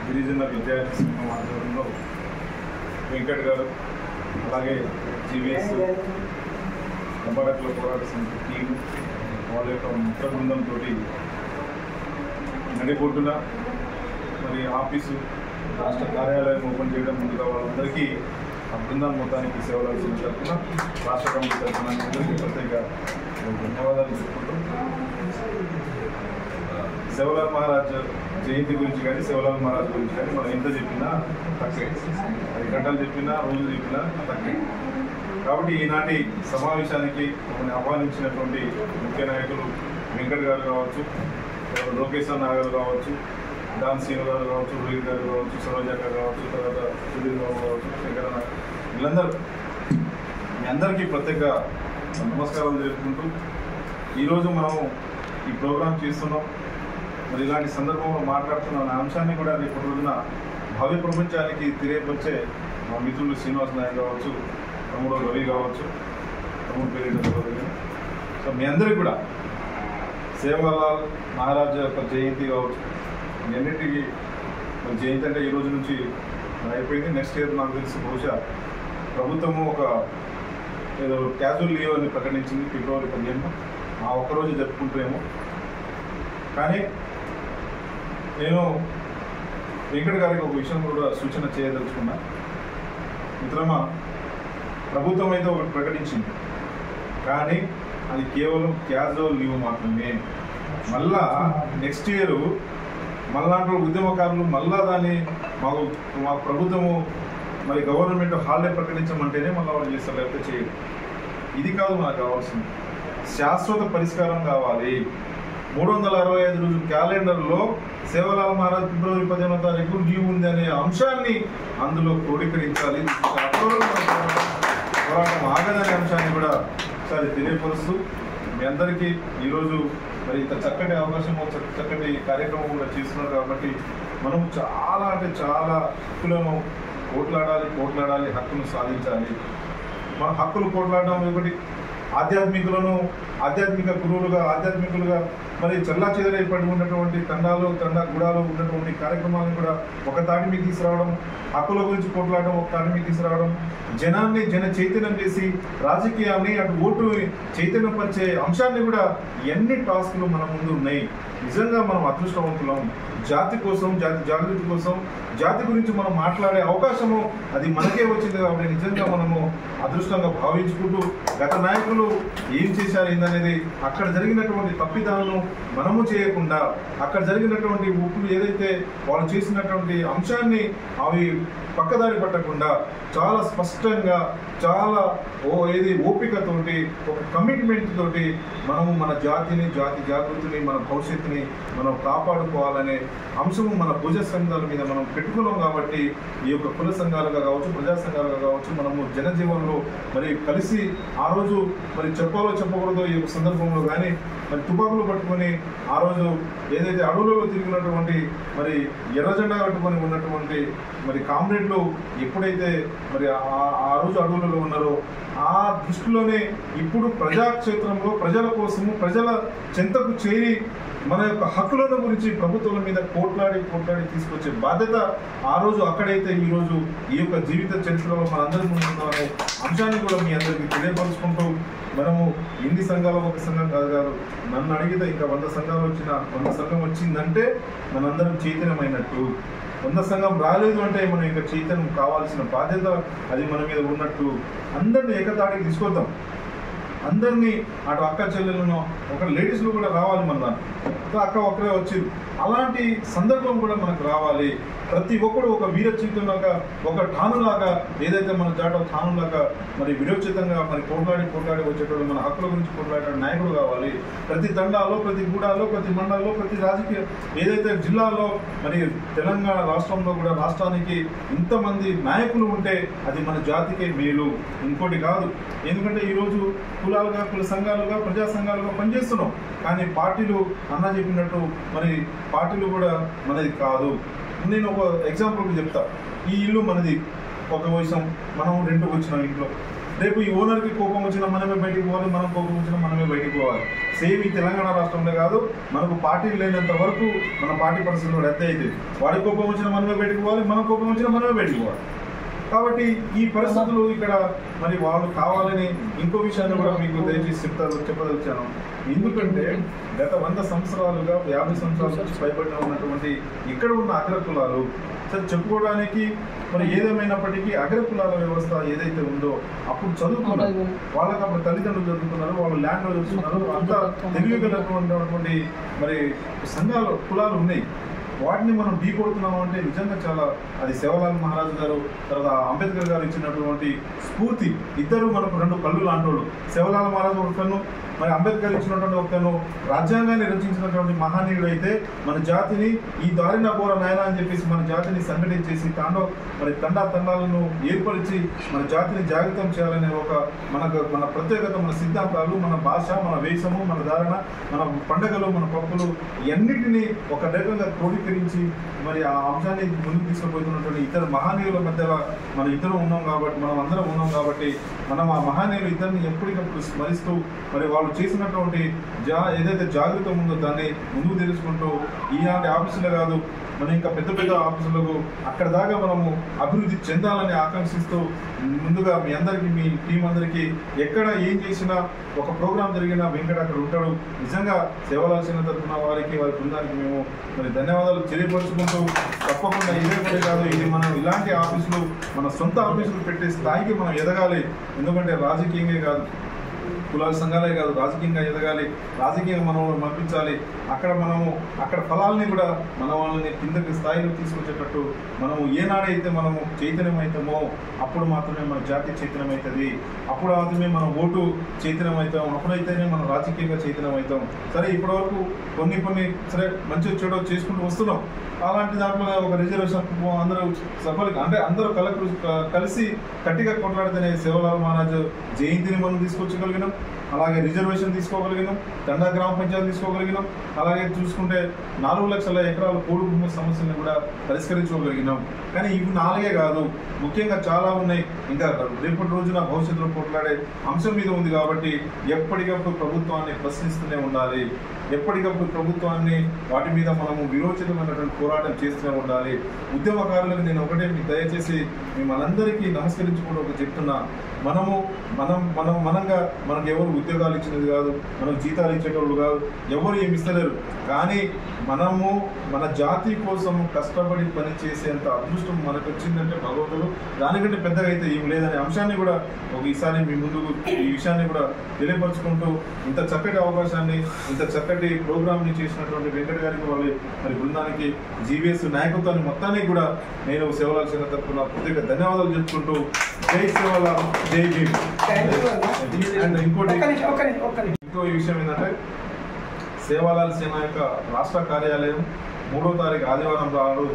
గిరిజన విద్యార్థి సంఘం ఆధ్వర్యంలో వెంకట్ గారు అలాగే జీవీఎస్ లంబాడకల పోరాట సమితి టీము వాళ్ళ యొక్క మిత్ర బృందంతో నడిబొడ్డున మరి ఆఫీసు రాష్ట్ర కార్యాలయం ఓపెన్ చేయడం ముందుగా వాళ్ళందరికీ ఆ బృందం మొత్తానికి సేవలు తరఫున రాష్ట్ర కమిటీ తరఫున అందరికీ ప్రత్యేక ధన్యవాదాలు చెప్పుకుంటూ సేవలాల్ మహారాజ్ జయంతి గురించి కానీ సేవలాల్ మహారాజ్ గురించి కానీ మనం ఎంత చెప్పినా తక్కువే, 10 గంటలు చెప్పినా రోజు చెప్పినా తక్కువే. కాబట్టి ఈనాటి సమావేశానికి మమ్మల్ని ఆహ్వానించినటువంటి ముఖ్య నాయకులు వెంకట్ గారు కావచ్చు, లోకేష్ అన్న గారు కావచ్చు, దాన్ శ్రీను గారు కావచ్చు, రోహిత్ గారు కావచ్చు, సరోజ గారు కావచ్చు, తర్వాత సుధీర్ బాబు కావచ్చు, శంకరన్న, వీళ్ళందరూ మీ అందరికీ ప్రత్యేక నమస్కారాలు తెలుపుకుంటూ ఈరోజు మనం ఈ ప్రోగ్రాం చేస్తున్నాం. మరి ఇలాంటి సందర్భంలో మాట్లాడుతున్న అంశాన్ని కూడా రేపు రోజున భవ్య ప్రపంచానికి తెలియపరిచే మా మిత్రులు శ్రీనివాస్ నాయక్ కావచ్చు, తమ్ముడు రవి కావచ్చు, తమ్ముడు పేరు. సో మీ అందరికీ కూడా సేవాలాల్ మహారాజ్ యొక్క జయంతి కావచ్చు, మీ అన్నింటికి జయంతి అంటే ఈ రోజు నుంచి అయిపోయింది. నెక్స్ట్ ఇయర్ నాకు తెలిసి బహుశా ప్రభుత్వము ఒక ఏదో క్యాజువల్ లీవ్ అని ప్రకటించింది ఫిబ్రవరి 15. ఆ ఒక్కరోజు జరుపుకుంటామేమో. కానీ నేను వెంకట్ గారికి ఒక విషయం కూడా సూచన చేయదలుచుకున్నా. మిత్రమా, ప్రభుత్వం అయితే ఒకటి ప్రకటించింది, కానీ అది కేవలం క్యాజువల్ లీవ్ మాత్రమే. మళ్ళా నెక్స్ట్ ఇయర్ మళ్ళాంటి ఉద్యమకారులు మళ్ళా దాన్ని మా ప్రభుత్వము మరి గవర్నమెంట్ హాలిడే ప్రకటించమంటేనే మళ్ళీ వాళ్ళు చేస్తారు, లేకపోతే చేయరు. ఇది కాదు మనకు కావాల్సింది, శాశ్వత పరిష్కారం కావాలి. 365 రోజుల క్యాలెండర్లో సేవలాల్ మహారాజ్ ఫిబ్రవరి 15వ తారీఖు లీవ్ ఉంది అనే అంశాన్ని అందులో క్రోడీకరించాలి. పోరాటం ఆగదనే అంశాన్ని కూడా ఒకసారి తెలియపరుస్తూ మీ అందరికీ ఈరోజు మరి ఇంత చక్కటి అవకాశం, చక్కటి కార్యక్రమం కూడా చేస్తున్నారు. కాబట్టి మనం చాలా అంటే చాలా హక్కులను పోట్లాడాలి, హక్కును సాధించాలి. మన హక్కులు పోట్లాడడం ఒకటి, ఆధ్యాత్మిక గురువులుగా మరి చల్లా చెదరైపడి ఉన్నటువంటి గుడాలు ఉన్నటువంటి కార్యక్రమాలను కూడా ఒక తాటి మీద తీసుకురావడం, హక్కుల గురించి పోట్లాడడం ఒక తాటి మీద తీసుకురావడం, జన చైతన్యం చేసి రాజకీయాన్ని అటు ఓటు చైతన్యపరిచే అంశాన్ని కూడా ఎన్ని టాస్కులు మన ముందు ఉన్నాయి. నిజంగా మనం అదృష్టవంతులం. జాతి కోసం, జాతి జాగృతి కోసం, జాతి గురించి మనం మాట్లాడే అవకాశము అది మనకే వచ్చింది. కాబట్టి నిజంగా మనము అదృష్టంగా భావించుకుంటూ గత నాయకులు ఏం చేశారు ఏందనేది, అక్కడ జరిగినటువంటి తప్పిదాలను మనము చేయకుండా, అక్కడ జరిగినటువంటి ఒప్పులు ఏదైతే వాళ్ళు చేసినటువంటి అంశాన్ని అవి పక్కదారి పట్టకుండా చాలా స్పష్టంగా, చాలా ఓపికతోటి, ఒక కమిట్మెంట్ తోటి మనము మన జాతిని, జాతి జాగృతిని, మన భవిష్యత్తుని మనం కాపాడుకోవాలనే అంశము మన భుజ సంఘాల మీద మనం పెట్టుకున్నాం. కాబట్టి ఈ యొక్క కుల సంఘాలుగా కావచ్చు, ప్రజా సంఘాలుగా కావచ్చు, మనము జనజీవనంలో మరి కలిసి ఆ రోజు మరి చెప్పకూడదో ఈ యొక్క సందర్భంలో కానీ మరి తుపాకులు పట్టుకొని ఆ రోజు ఏదైతే అడవులలో తిరిగినటువంటి మరి ఎర్ర జెండా కట్టుకొని ఉన్నటువంటి మరి కామ్రేడ్లు ఎప్పుడైతే మరి ఆ రోజు అడవులలో ఉన్నారో ఆ దృష్టిలోనే ఇప్పుడు ప్రజాక్షేత్రంలో ప్రజల కోసము, ప్రజల చెంతకు చేరి మన యొక్క హక్కుల గురించి ప్రభుత్వాల మీద పోట్లాడి తీసుకొచ్చే బాధ్యత ఆ రోజు అక్కడైతే ఈ రోజు ఈ యొక్క జీవిత చరిత్రలో మనందరి ముందుందనే అంశాన్ని కూడా మీ అందరికీ తెలియపరుచుకుంటూ, మనము ఎన్ని సంఘాలు, ఒక సంఘం కాదు, నన్ను అడిగితే ఇంకా 100 సంఘాలు 100 సంఘం వచ్చిందంటే మనందరం చైతన్యమైనట్టు. 100 సంఘం రాలేదు అంటే మనం ఇంకా చైతన్యం కావాల్సిన బాధ్యత అది మన మీద ఉన్నట్టు. అందరినీ ఏకతాటికి తీసుకొద్దాం. అందరినీ అటు అక్క చెల్లెలను, ఒక లేడీస్లు కూడా రావాలి మన దాంట్లో. అక్క ఒక్కరే వచ్చింది, అలాంటి సందర్భం కూడా మనకు రావాలి. ప్రతి ఒక్కరు ఒక వీర చైతన్యంలాగా, ఒక ఠానులాగా, ఏదైతే మన జాట ఠానులాగా మరి విరోచితంగా మరి పోట్లాడి వచ్చేటప్పుడు మన హక్కుల గురించి పోట్లాడే నాయకుడు కావాలి. ప్రతి తండాలో, ప్రతి గూడాలో, ప్రతి మండలంలో, ప్రతి రాజకీయ ఏదైతే జిల్లాలో మరి తెలంగాణ రాష్ట్రంలో కూడా రాష్ట్రానికి ఇంతమంది నాయకులు ఉంటే అది మన జాతికే మేలు, ఇంకోటి కాదు. ఎందుకంటే ఈరోజు కుల కులాలుగా కుల సంఘాలుగా ప్రజా సంఘాలుగా పనిచేస్తున్నాం. కానీ పార్టీలు అన్న చెప్పినట్టు మరి పార్టీలు కూడా మనది కాదు. నేను ఒక ఎగ్జాంపుల్కి చెప్తా. ఈ ఇల్లు మనది, ఒక విషయం మనం రెంట్కి వచ్చినాం ఇంట్లో. రేపు ఈ ఓనర్కి కోపం వచ్చినా మనమే బయటికి పోవాలి, మనం కోపం వచ్చినా మనమే బయటికి పోవాలి. సేమ్ ఈ తెలంగాణ రాష్ట్రంలో కాదు, మనకు పార్టీలు లేనంత వరకు మన పార్టీ పరిస్థితులు కూడా అదే అవుతుంది. వాడి కోపం వచ్చినా మనమే బయటికి పోవాలి, మన కోపం వచ్చినా మనమే బయటికి పోవాలి. కాబట్టి ఈ పరిస్థితులు ఇక్కడ మరి వాళ్ళు కావాలని ఇంకో విషయాన్ని కూడా మీకు దయచేసి చెప్పదలిచాను. ఎందుకంటే గత 100 సంవత్సరాలుగా 50 సంవత్సరాల నుంచి పైబడిన ఉన్నటువంటి ఇక్కడ ఉన్న అగ్రకులాలు సరే చెప్పుకోవడానికి మరి ఏదేమైనప్పటికీ అగ్రకులాల వ్యవస్థ ఏదైతే ఉందో అప్పుడు చదువుకున్నారు, వాళ్ళకి అప్పుడు తల్లిదండ్రులు చదువుకున్నారు, వాళ్ళు ల్యాండ్ చదువుతున్నారు, అంతా తెలివిగలటువంటి మరి సంఘాలు కులాలు ఉన్నాయి. వాటిని మనం ఢీకొడుతున్నాం అంటే నిజంగా చాలా అది సేవలాల్ మహారాజు గారు తర్వాత అంబేద్కర్ గారు ఇచ్చినటువంటి స్ఫూర్తి. ఇద్దరు మనకు 2 కళ్ళు లాంటోళ్ళు. సేవలాల్ మహారాజు ఒక కన్ను, మరి అంబేద్కర్ ఇచ్చినటువంటి ఒక కన్ను. రాజ్యాంగాన్ని రచించినటువంటి మహనీయుడు అయితే మన జాతిని ఈ దారిన ఘోర నాయన అని చెప్పేసి మన జాతిని సంఘటించేసి తండాలను ఏర్పరిచి మన జాతిని జాగృతం చేయాలనే ఒక మన ప్రత్యేకత, మన సిద్ధాంతాలు, మన భాష, మన వేషము, మన ధారణ, మన పండుగలు, మన పప్పులు ఇవన్నిటినీ ఒక రకంగా క్రోడీకరించి మరి ఆ అంశాన్ని ముందుకు తీసుకుపోతున్నటువంటి ఇతర మహనీయుల మధ్యలో మనం ఇద్దరు ఉన్నాం కాబట్టి, మనం అందరం ఉన్నాం కాబట్టి మనం ఆ మహనీయులు ఇద్దరిని ఎప్పటికప్పుడు స్మరిస్తూ మరి వాళ్ళు చేసినటువంటి ఏదైతే జాగృతం ఉందో దాన్ని ముందుకు తెలుసుకుంటూ ఈనాటి ఆఫీసులో కాదు మనం ఇంకా పెద్ద పెద్ద ఆఫీసులకు అక్కడ దాకా మనము అభివృద్ధి చెందాలని ఆకాంక్షిస్తూ ముందుగా మీ అందరికీ, మీ టీం అందరికీ ఎక్కడ ఏం చేసినా ఒక ప్రోగ్రాం జరిగినా వెంకట అక్కడ ఉంటాడు. నిజంగా సేవలాల్సిన తరఫున వారికి, వారి బృందానికి మేము మరి ధన్యవాదాలు తెలియపరుచుకుంటూ తప్పకుండా ఇదే పని కాదు, ఇది మనం ఇలాంటి ఆఫీసులు మన సొంత ఆఫీసులు పెట్టే స్థాయికి మనం ఎదగాలి. ఎందుకంటే రాజకీయంగా కాదు, కులాల సంఘాలే కాదు, రాజకీయంగా ఎదగాలి, రాజకీయంగా మనం పంపించాలి. అక్కడ ఫలాల్ని కూడా మన వాళ్ళని కిందకి స్థాయిలో తీసుకొచ్చేటట్టు మనము ఏనాడైతే మనము చైతన్యం అవుతామో అప్పుడు మాత్రమే మన జాతి చైతన్యం అవుతుంది, అప్పుడు మాత్రమే మన ఓటు చైతన్యం అవుతాం, అప్పుడైతేనే మనం రాజకీయంగా చైతన్యం అవుతాం. సరే ఇప్పటివరకు కొన్ని సరే మంచి చెడు చేసుకుంటూ వస్తున్నాం. అలాంటి దాంట్లో ఒక రిజర్వేషన్ అందరూ సఫలిగా అంటే అందరూ కలిసి గట్టిగా కొట్లాడితేనే సేవలాల్ మహారాజు జయంతిని మనం తీసుకొచ్చగలిగినాం, అలాగే రిజర్వేషన్ తీసుకోగలిగినాం, తండా గ్రామ పంచాయతీ తీసుకోగలిగినాం, అలాగే చూసుకుంటే 4 లక్షల ఎకరాల పోడు భూమి సమస్యలను కూడా పరిష్కరించుకోగలిగినాం. కానీ ఇవి 4 కాదు, ముఖ్యంగా చాలా ఉన్నాయి. ఇంకా రేపటి రోజున భవిష్యత్తులో పోట్లాడే అంశం మీద ఉంది కాబట్టి ఎప్పటికప్పుడు ప్రభుత్వాన్ని ప్రశ్నిస్తూనే ఉండాలి, ఎప్పటికప్పుడు ప్రభుత్వాన్ని వాటి మీద మనము విరోచితమైనటువంటి పోరాటం చేస్తూనే ఉండాలి. ఉద్యమకారులకు నేను ఒకటే దయచేసి మనందరికీ నమస్కరించుకుంటూ ఒక చెప్తున్నా, మనంగా మనకు ఎవరు ఉద్యోగాలు ఇచ్చినది కాదు, మనకు జీతాలు ఇచ్చేటోళ్ళు కాదు, ఎవరు ఏమి ఇస్తలేరు. కానీ మనము మన జాతి కోసం కష్టపడి పని చేసేంత అదృష్టం మనకు వచ్చిందంటే భగవంతుడు, దానికంటే పెద్దగా అయితే ఏం లేదనే అంశాన్ని కూడా ఈసారి మీ ముందుకు ఈ విషయాన్ని కూడా తెలియపరుచుకుంటూ ఇంత చక్కటి అవకాశాన్ని, ఇంత చక్కటి ప్రోగ్రామ్ని చేసినటువంటి వెంకట గారికి మరి బృందానికి, జీవీఎస్ నాయకత్వాన్ని మొత్తానికి కూడా నేను సేవలాల్ సేన తరఫున ప్రత్యేక ధన్యవాదాలు చెప్పుకుంటూ జై సేవలాల్, జై భీమ్. అండ్ ఇంకో విషయం ఏంటంటే సేవలాల్ సేన యొక్క రాష్ట్ర కార్యాలయం 3వ తారీఖు ఆదివారం నాడు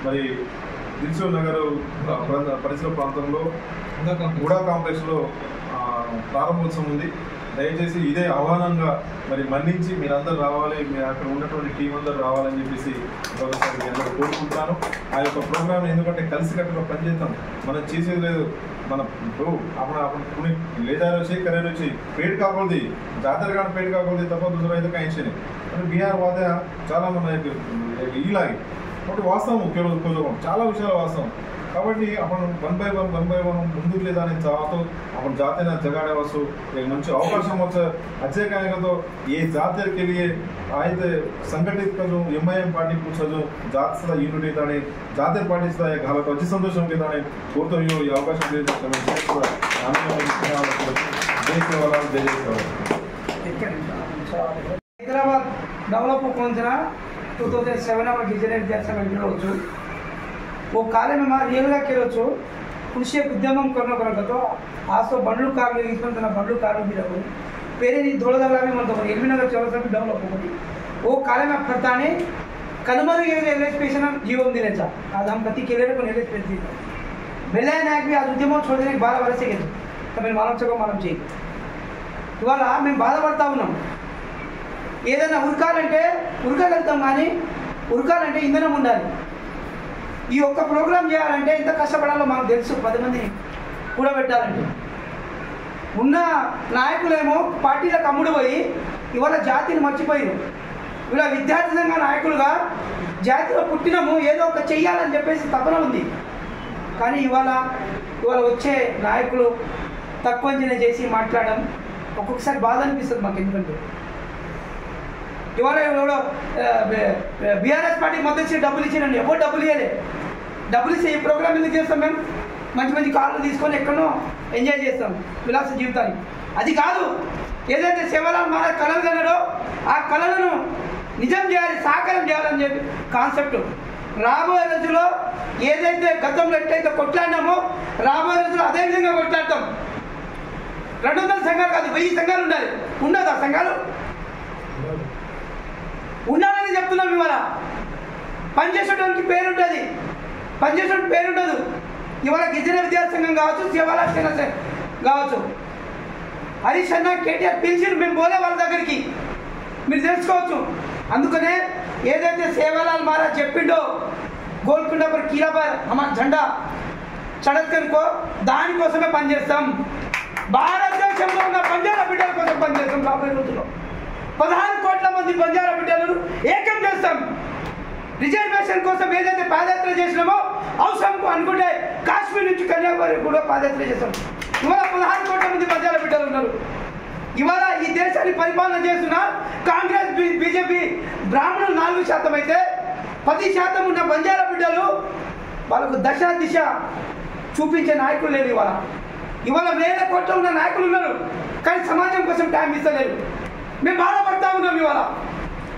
మరి దిల్సుఖ్ నగర్ పరిసర ప్రాంతంలో గూడా కాంప్లెక్స్లో ప్రారంభోత్సవం ఉంది. దయచేసి ఇదే ఆహ్వానంగా మరి మన్నించి మీరందరూ రావాలి, మీరు అక్కడ ఉన్నటువంటి టీం అందరూ రావాలని చెప్పేసి ఒకసారి మీ అందరూ కోరుకుంటాను. ఆ యొక్క ప్రోగ్రామ్ ఎందుకంటే కలిసికట్టుగా పనిచేద్దాం, మనం చేసేది లేదు. మనం ఇప్పుడు అప్పుడు లేదా వచ్చి కరేరు వచ్చి पेट కాకూడదు, జాతర కానీ पेट కాకూడదు తప్ప दूसरा అయితే కాయించని అంటే బీహార్ వాదే చాలా మన ఇలాగే కాబట్టి వాస్తవం కేవలం చాలా విషయాలు వాస్తవం. కాబట్టి अपन 1 by 1 ముందుకు లేదా నేను चाहतो अपन जाते ना जगाड़े वसु एक मंచి అవకాశం వచ్చే अच्छे कहेगा तो ये जातर के लिए आए संगठित का जो एमआईएम पार्टी पूछा जो जात सदा यूनिटी ताने जातर पार्टी सदा एक हालत अच्छी संतोषం के ताने कोरतो यो ఈ అవకాశం లేదు తమ కూడా హైదరాబాద్ డెవలప్ కొంచెం 2007 में गिरिजन विद्यार्थी संघ जुड़ो वो काले में हमारा रियल का खेलो कृषि उद्यम करना तो आज तो बंडू कार्य बंडू कार्य भी रहो पेरे धोड़दल्ला में मन एलबी नगर चौरसा भी डेवलप होगी वो काले में फरताने कलमर एलएचपीएस जीवन दिने आज हम गति के लिए एलएचपीएस दी बेला नायक भी आज उद्यम छोड़ देने 12 वर्ष से तो मैं मालूम सको मालूम चाहिए ఇవాళ మేము బాధపడతా ఉన్నాం. ఏదైనా ఉరకగలుగుతాం, కానీ ఉరకాలంటే ఇంధనం ఉండాలి. ఈ ఒక్క ప్రోగ్రాం చేయాలంటే ఎంత కష్టపడాలో మాకు తెలుసు. 10 మందిని కూడబెట్టాలంటే ఉన్న నాయకులేమో పార్టీలకు అమ్ముడు పోయి ఇవాళ జాతిని మర్చిపోయారు. ఇలా విద్యార్థి సంఘ నాయకులుగా జాతిలో పుట్టినము, ఏదో ఒక చెయ్యాలని చెప్పేసి తపన ఉంది. కానీ ఇవాళ వచ్చే నాయకులు తక్కువ అంచనా చేసి మాట్లాడడం ఒక్కొక్కసారి బాధ అనిపిస్తుంది మాకు. ఎందుకంటే ఇవాళ ఎవడో బీఆర్ఎస్ పార్టీకి మద్దతు ఇచ్చి డబ్బులు ఇచ్చినండి, ఎవరు డబ్బులు ఇవ్వలే. డబ్బులు ఇచ్చి ఈ ప్రోగ్రామ్ ఎందుకు చేస్తాం? మేము మంచి మంచి కార్లు తీసుకొని ఎక్కడో ఎంజాయ్ చేస్తాం విలాస జీవితాన్ని. అది కాదు, ఏదైతే సేవలాల్ మహారాజ్ కళలు కన్నాడో ఆ కళలను నిజం చేయాలి, సాకారం చేయాలని చెప్పి కాన్సెప్ట్. రాబోయే రోజుల్లో ఏదైతే గతంలో ఎట్లయితే కొట్లాడినామో రాబోయే రోజుల్లో అదే విధంగా కొట్లాడతాం. 200 సంఘాలు కాదు, 1000 సంఘాలు ఉండాలి. ఉండదు ఆ సంఘాలు ఉండాలని చెప్తున్నాం. ఇవాళ పనిచేసేటువంటి పేరుంటుంది, పనిచేసేటువంటి పేరుండదు. ఇవాళ గిరిజన విద్యార్థి సంఘం కావచ్చు, సేవాలాల్ సేన కావచ్చు, హరీష్ అన్న కేటీఆర్ పిలిచిరు, మేము పోలే వాళ్ళ దగ్గరికి, మీరు తెలుసుకోవచ్చు. అందుకనే ఏదైతే సేవాలాల్ మహారాజ్ చెప్పిండో గోల్కొండ పర్ కిలా పర్ హమారా జెండా చడత్కనుకో, దానికోసమే పనిచేస్తాం. భారతదేశంలో ఉన్న బంజారా బిడ్డల కోసం పనిచేస్తాం. రాబోయే రోజుల్లో 16 కోట్ల మంది బంజారా బిడ్డలను ఏకం చేస్తాం. రిజర్వేషన్ కోసం ఏదైతే పాదయాత్ర చేసినామో అవసరం అనుకుంటే కాశ్మీర్ నుంచి కన్యాకుమారి కూడా పాదయాత్ర చేస్తాం. ఇవాళ 16 కోట్ల మంది బంజారా బిడ్డలు ఉన్నారు. ఇవాళ ఈ దేశాన్ని పరిపాలన చేస్తున్న కాంగ్రెస్ బీజేపీ బ్రాహ్మణులు 4% అయితే 10% ఉన్న బంజారా బిడ్డలు వాళ్ళకు దశ దిశ చూపించే నాయకులు లేరు. ఇవాళ వేల కోట్ల ఉన్న నాయకులు ఉన్నారు, కానీ సమాజం కోసం టైం ఇస్తలేరు. మేము బాధపడతా ఉన్నాం ఇవాళ.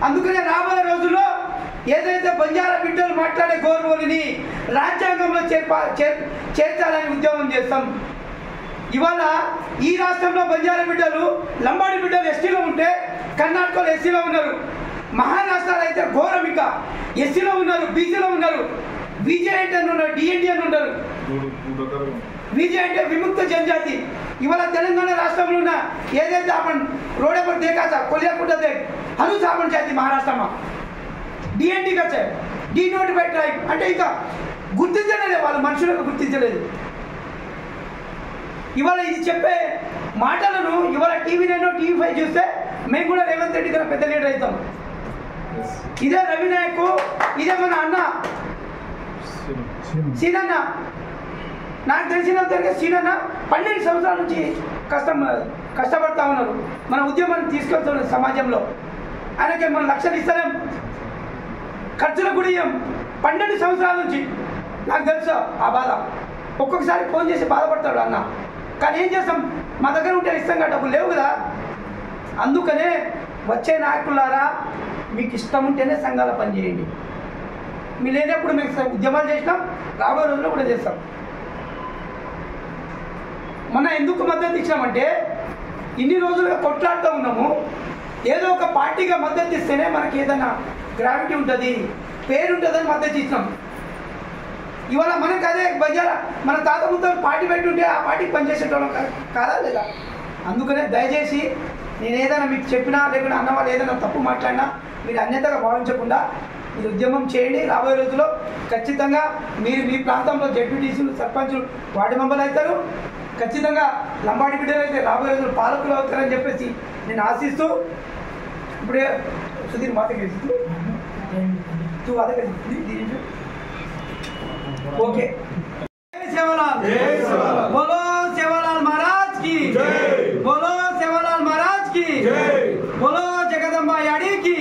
అందుకనే రాబోయే రోజుల్లో ఏదైతే బంజారా బిడ్డలు మాట్లాడే గౌరవాన్ని రాజ్యాంగంలో చేర్చాలని ఉద్యమం చేస్తాం. ఇవాళ ఈ రాష్ట్రంలో బంజారా బిడ్డలు, లంబాడి బిడ్డలు ఎస్టీలో ఉంటే కర్ణాటకలో ఎస్సీలో ఉన్నారు. మహారాష్ట్రలో అయితే ఘోరం, ఇంకా ఎస్సీలో ఉన్నారు, బీసీలో ఉన్నారు, బీజేఎంటీ అని ఉన్నారు, డిఎన్టీ అని ఉంటారు. బీజే అంటే విముక్త జనజాతి. ఇవాళ తెలంగాణ రాష్ట్రంలో ఉన్న ఏదైతే आपण रोडे पर देखा था कोलियाकुंड देख हनु साबण जाति महाराष्ट्र में డిఎన్టీ కచ్చే డీనోటిఫైడ్ ట్రైబ్ అంటే ఇంకా గుర్తించలేదు, వాళ్ళ మనుషులకు గుర్తించలేదు. ఇవాళ ఇది చెప్పే మాటలను ఇవాళ టీవీ9 టీవీ5 చూస్తే మేము కూడా రేవంత్ రెడ్డి కన్నా పెద్ద లీడర్ అవుతాం. ఇదే రవి నాయక్, ఇదే మన అన్న సీనన్న, నాకు తెలిసినంత సీనన్న 12 సంవత్సరాల నుంచి కష్టపడతా ఉన్నారు. మన ఉద్యమాన్ని తీసుకెళ్తున్నారు సమాజంలో. ఆయనకి మనం లక్షలు ఇస్తలేం, ఖర్చులకు కూడా ఇయ్యం. 12 సంవత్సరాల నుంచి నాకు తెలుసు ఆ బాధ. ఒక్కొక్కసారి ఫోన్ చేసి బాధపడతాడు అన్న, కానీ ఏం చేస్తాం, మా దగ్గర ఉంటే ఇస్తాం కదా, డబ్బులు లేవు కదా. అందుకనే వచ్చే నాయకులారా మీకు ఇష్టం ఉంటేనే సంఘాల పని చేయండి. మీరు లేనప్పుడు మేము ఉద్యమాలు చేసినాం, రాబోయే రోజుల్లో కూడా చేస్తాం. మనం ఎందుకు మద్దతు ఇచ్చినామంటే ఇన్ని రోజులుగా కొట్లాడుతూ ఉన్నాము. ఏదో ఒక పార్టీగా మద్దతు ఇస్తేనే మనకి ఏదైనా గ్రావిటీ ఉంటుంది, పేరు ఉంటుందని మద్దతు ఇచ్చినాం. ఇవాళ మనకు అదే బంజారా మన తాత ముత్తలు పార్టీ పెట్టుంటే ఆ పార్టీకి పనిచేసేటోళ్ళం కాదా లేదా? అందుకనే దయచేసి నేను ఏదైనా మీకు చెప్పినా లేకుండా అన్న వాళ్ళు ఏదైనా తప్పు మాట్లాడినా మీరు అన్యతగా భావించకుండా మీరు ఉద్యమం చేయండి. రాబోయే రోజుల్లో ఖచ్చితంగా మీరు మీ ప్రాంతంలో జడ్పీటీసీలు, సర్పంచులు, వార్డు మెంబర్లు అవుతారు. ఖచ్చితంగా లంబాడి బిడ్డలు అయితే రాబోయే రోజులు పాలకులు అవుతారని చెప్పేసి నేను ఆశిస్తూ ఇప్పుడే సుధీర్ మాట కలిసి ఓకే. సేవాలాల్, బోలో సేవాలాల్ మహారాజ్ కి, బోలో సేవాలాల్ మహారాజ్ కి, బోలో జగదంబా యాడి కి.